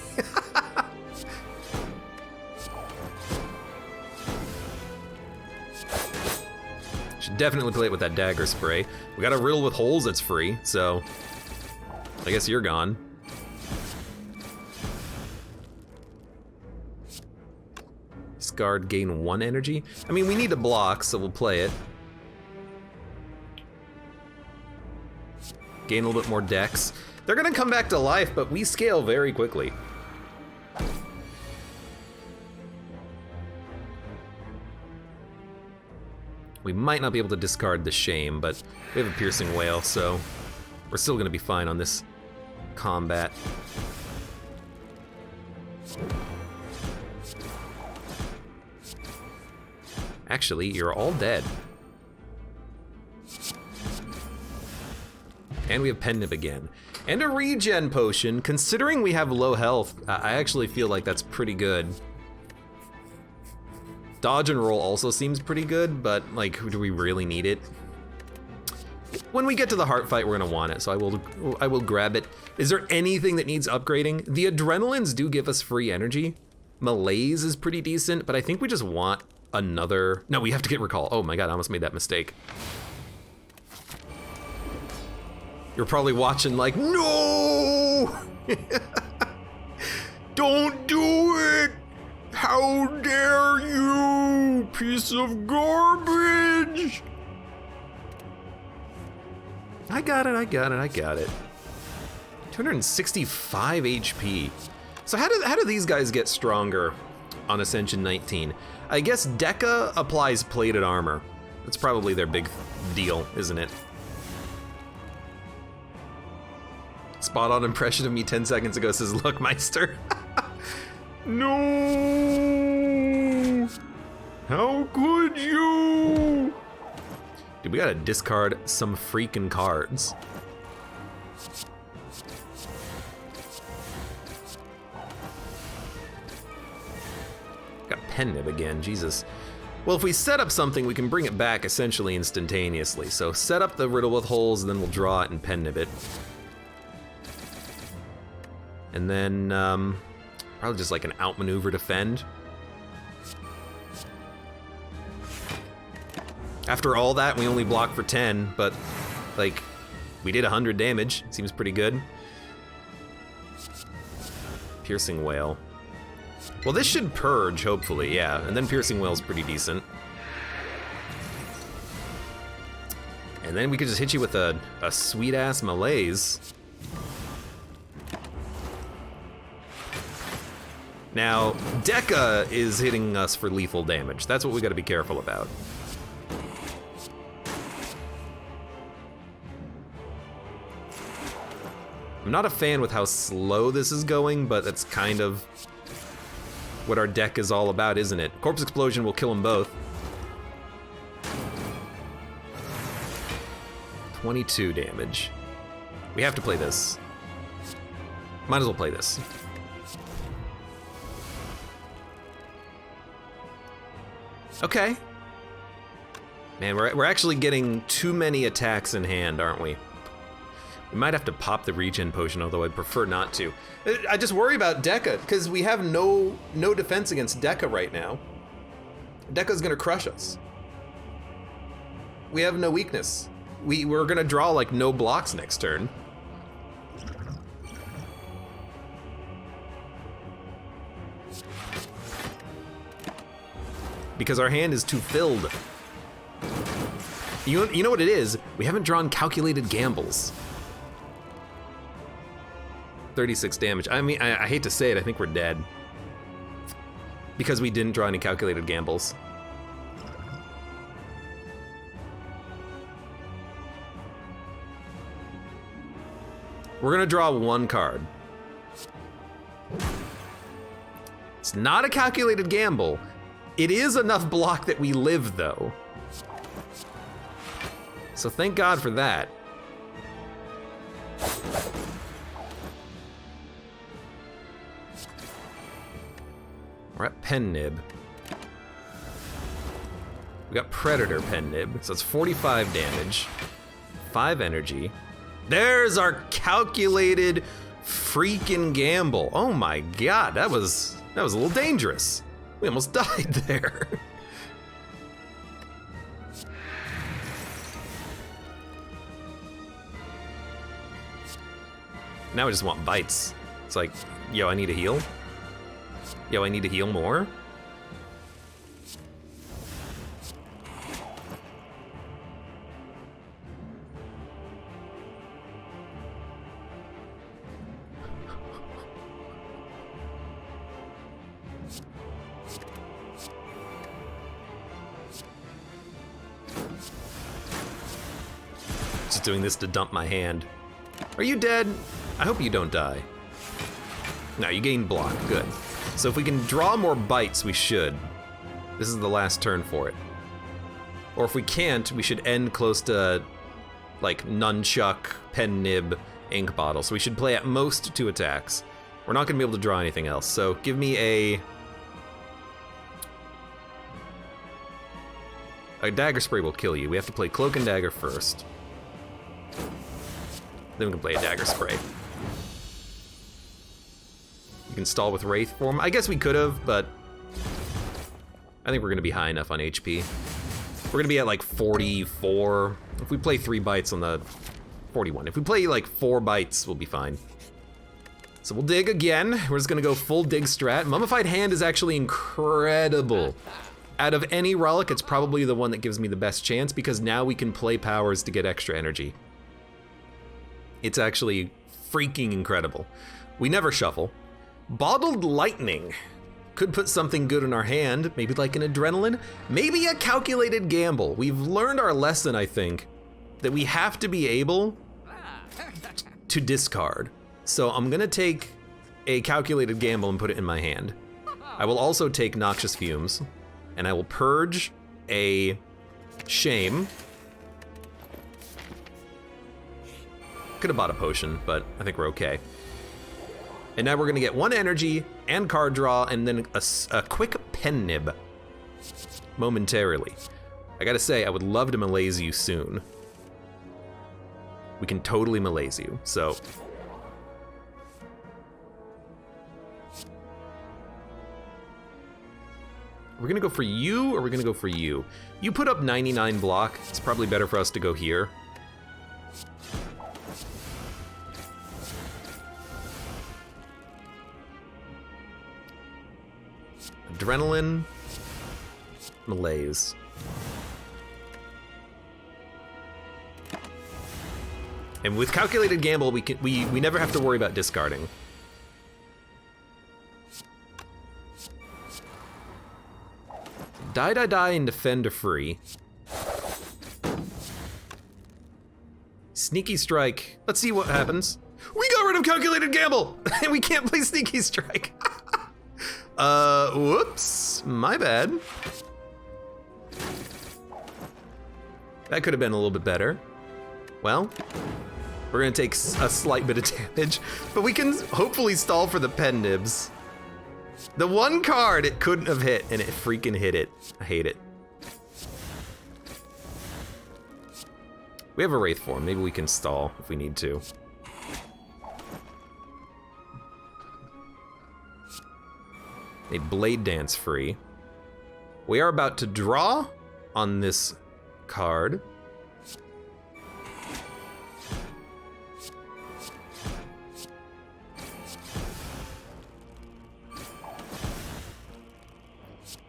[SPEAKER 1] Should definitely play it with that dagger spray. We got a riddle with holes that's free, so I guess you're gone. Discard, gain 1 energy. I mean, we need to block, so we'll play it. Gain a little bit more dex. They're gonna come back to life, but we scale very quickly. We might not be able to discard the shame, but we have a piercing wail, so we're still gonna be fine on this combat. Actually, you're all dead. And we have pen nib again. And a regen potion. Considering we have low health, I actually feel like that's pretty good. Dodge and roll also seems pretty good, but like, do we really need it? When we get to the heart fight, we're gonna want it, so I will grab it. Is there anything that needs upgrading? The adrenalines do give us free energy. Malaise is pretty decent, but I think we just want another. No, we have to get recall. Oh my god, I almost made that mistake. You're probably watching like, no! Don't do it! How dare you, piece of garbage! I got it. 265 HP. So how do these guys get stronger on Ascension 19? I guess Deca applies plated armor. That's probably their big deal, isn't it? Spot on impression of me 10 seconds ago says, look, Meister. No! How could you? Dude, we gotta discard some freaking cards. Got pen nib again, Jesus. Well, if we set up something, we can bring it back essentially instantaneously. So set up the riddle with holes, and then we'll draw it and pen nib it. And then, probably just like an outmaneuver defend. After all that, we only block for 10, but like, we did 100 damage. Seems pretty good. Piercing Wail. Well, this should purge, hopefully, yeah. And then Piercing Wail's pretty decent. And then we could just hit you with a sweet-ass Malaise. Now, Deca is hitting us for lethal damage. That's what we gotta be careful about. I'm not a fan with how slow this is going, but that's kind of what our deck is all about, isn't it? Corpse Explosion will kill them both. 22 damage. We have to play this. Might as well play this. Okay. Man, we're actually getting too many attacks in hand, aren't we? We might have to pop the regen potion, although I'd prefer not to. I just worry about Deca, because we have no defense against Deca right now. Deca's gonna crush us. We have no weakness. We're gonna draw like no blocks next turn. Because our hand is too filled. You know what it is? We haven't drawn calculated gambles. 36 damage. I mean, I hate to say it, I think we're dead. Because we didn't draw any calculated gambles. We're gonna draw one card. It's not a calculated gamble. It is enough block that we live, though. So thank God for that. We're at Pen Nib. We got Predator Pen Nib, so it's 45 damage, 5 energy. There's our calculated freaking gamble. Oh my God, that was a little dangerous. We almost died there. Now I just want bites. It's like, yo, I need to heal. Yo, I need to heal more. Just doing this to dump my hand. Are you dead? I hope you don't die. No, you gain block, good. So if we can draw more bites, we should. This is the last turn for it. Or if we can't, we should end close to, like, Nunchuck, Pen Nib, Ink Bottle. So we should play at most 2 attacks. We're not gonna be able to draw anything else, so give me a Dagger Spray will kill you. We have to play Cloak and Dagger first. Then we can play a Dagger Spray. You can stall with Wraith form. I guess we could have, but I think we're gonna be high enough on HP. We're gonna be at like 44. If we play 3 bites on the 41. If we play like 4 bites, we'll be fine. So we'll dig again. We're just gonna go full dig strat. Mummified Hand is actually incredible. Out of any relic, it's probably the one that gives me the best chance because now we can play powers to get extra energy. It's actually freaking incredible. We never shuffle. Bottled Lightning could put something good in our hand, maybe like an adrenaline, maybe a calculated gamble. We've learned our lesson, I think, that we have to be able to discard. So I'm gonna take a calculated gamble and put it in my hand. I will also take Noxious Fumes, and I will purge a Shame. Could have bought a potion, but I think we're okay. And now we're gonna get 1 energy and card draw, and then a quick Pen Nib momentarily. I gotta say, I would love to malaise you soon. We can totally malaise you, so. We're gonna go for you, or we're gonna go for you? You put up 99 block, it's probably better for us to go here. Adrenaline, malaise. And with calculated gamble, we never have to worry about discarding. Die and defend to free. Sneaky Strike. Let's see what happens. We got rid of calculated gamble, and we can't play Sneaky Strike. Whoops, my bad. That could have been a little bit better. Well, We're gonna take a slight bit of damage, but we can hopefully stall for the pen nibs. The one card it couldn't have hit, and it freaking hit it. I hate it. We have a Wraith form. Maybe we can stall if we need to. A Blade Dance free. We are about to draw on this card.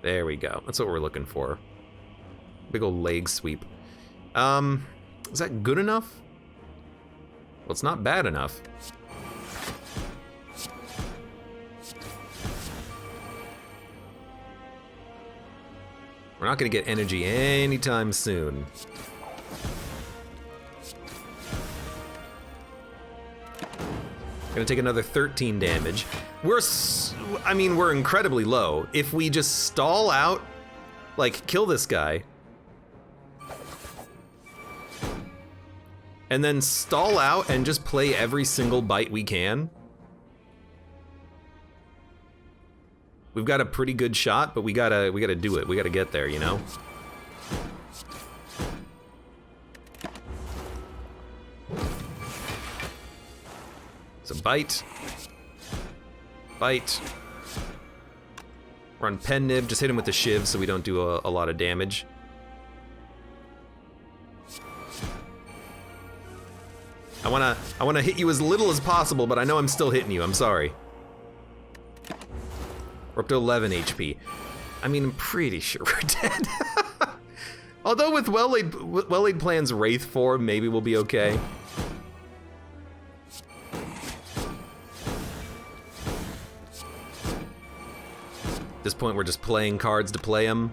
[SPEAKER 1] There we go. That's what we're looking for. Big old leg sweep. Is that good enough? Well, it's not bad enough. We're not gonna get energy anytime soon. Gonna take another 13 damage. We're incredibly low. If we just stall out, like kill this guy, and then stall out and just play every single bite we can, we've got a pretty good shot, but we gotta do it. We gotta get there, you know? So bite. Bite. Run pen nib, just hit him with the shiv so we don't do a lot of damage. I wanna hit you as little as possible, but I know I'm still hitting you, I'm sorry. We're up to 11 HP. I mean, I'm pretty sure we're dead. Although with Well-Laid Plan's Wraith form, maybe we'll be okay. At this point, we're just playing cards to play them.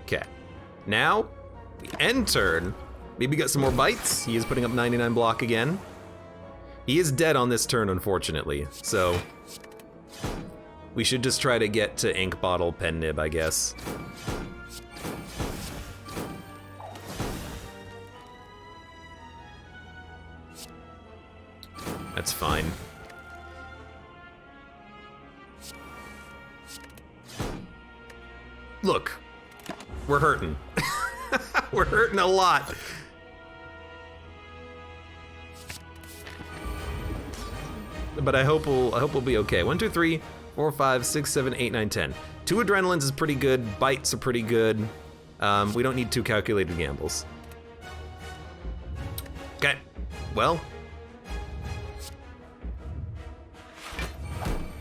[SPEAKER 1] Okay. Now, we end turn. Maybe get some more bites. He is putting up 99 block again. He is dead on this turn, unfortunately. So, we should just try to get to Ink Bottle Pen Nib, I guess. That's fine. Look, we're hurting. We're hurting a lot. But I hope we'll be okay. 1, 2, 3, 4, 5, 6, 7, 8, 9, 10. 2 adrenalines is pretty good. Bites are pretty good. We don't need 2 calculated gambles. Okay. Well.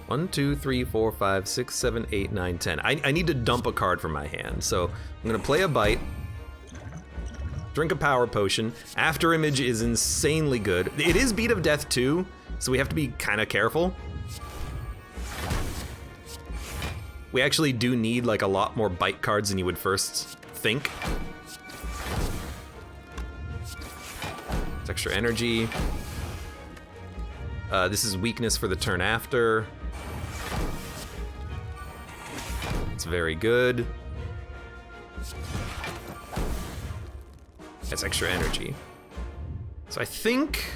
[SPEAKER 1] 1, 2, 3, 4, 5, 6, 7, 8, 9, 10. I need to dump a card from my hand, so I'm gonna play a bite. Drink a power potion. After Image is insanely good. It is Beat of Death too, so we have to be kind of careful. We actually do need like a lot more bite cards than you would first think. It's extra energy. This is weakness for the turn after. It's very good. That's extra energy. So I think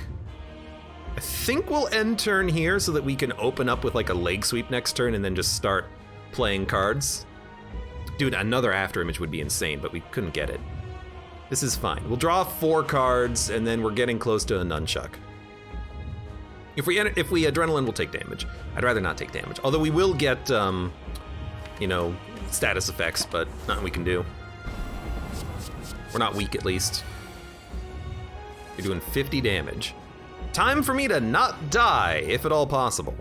[SPEAKER 1] we'll end turn here so that we can open up with like a leg sweep next turn and then just start playing cards. Dude, another after image would be insane, but we couldn't get it. This is fine. We'll draw 4 cards and then we're getting close to a nunchuck. If we adrenaline, we'll take damage. I'd rather not take damage. Although we will get, you know, status effects, but nothing we can do. We're not weak, at least. You're doing 50 damage. Time for me to not die, if at all possible.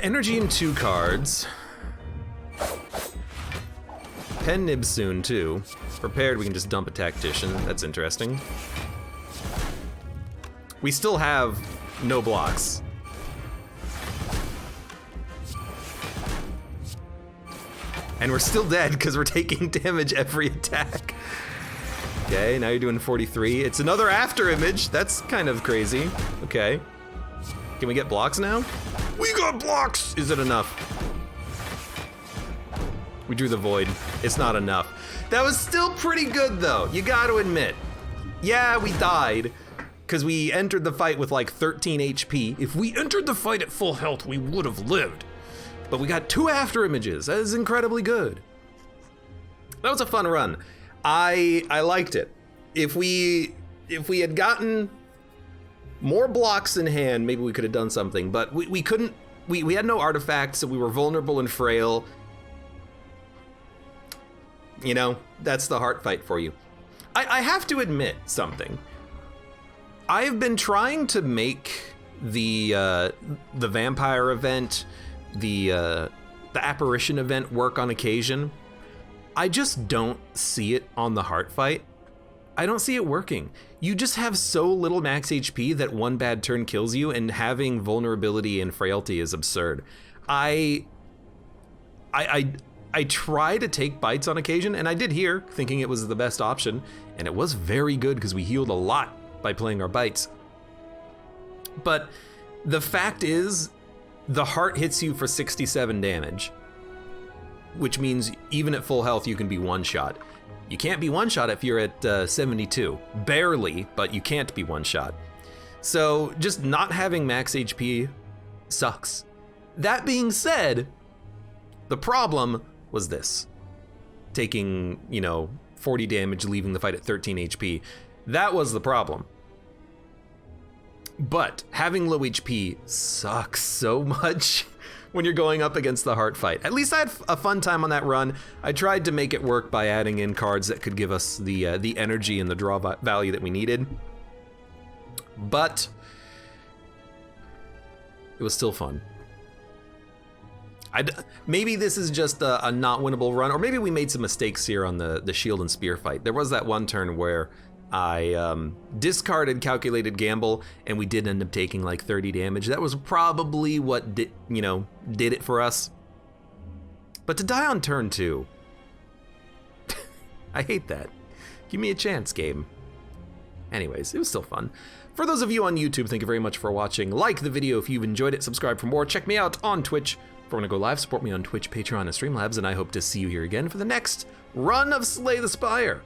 [SPEAKER 1] Energy in 2 cards. Pen nib soon, too. Prepared, we can just dump a tactician. That's interesting. We still have no blocks. And we're still dead because we're taking damage every attack. Okay, now you're doing 43. It's another after image. That's kind of crazy. Okay. Can we get blocks now? We got blocks! Is it enough? We drew the void. It's not enough. That was still pretty good though, you gotta admit. Yeah, we died because we entered the fight with like 13 HP. If we entered the fight at full health, we would have lived. But we got 2 after images. That is incredibly good. That was a fun run. I liked it. If we had gotten more blocks in hand, maybe we could have done something, but we couldn't. We had no artifacts, so we were vulnerable and frail. You know, that's the heart fight for you. I have to admit something. I've been trying to make the vampire event, the apparition event work on occasion. I just don't see it on the heart fight. I don't see it working. You just have so little max HP that one bad turn kills you, and having vulnerability and frailty is absurd. I try to take bites on occasion, and I did here, thinking it was the best option, and it was very good because we healed a lot by playing our bites. But the fact is, the heart hits you for 67 damage, which means even at full health, you can be one-shot. You can't be one-shot if you're at 72. Barely, but you can't be one-shot. So just not having max HP sucks. That being said, the problem was this. Taking, 40 damage, leaving the fight at 13 HP. That was the problem. But having low HP sucks so much when you're going up against the heart fight. At least I had a fun time on that run. I tried to make it work by adding in cards that could give us the energy and the draw value that we needed. But it was still fun. Maybe this is just a not winnable run, or maybe we made some mistakes here on the shield and spear fight. There was that one turn where I discarded calculated gamble, and we did end up taking like 30 damage. That was probably what did it for us. But to die on turn 2, I hate that. Give me a chance, game. Anyways, it was still fun. For those of you on YouTube, thank you very much for watching. Like the video if you've enjoyed it, subscribe for more. Check me out on Twitch. If you want to go live, support me on Twitch, Patreon, and Streamlabs, and I hope to see you here again for the next run of Slay the Spire.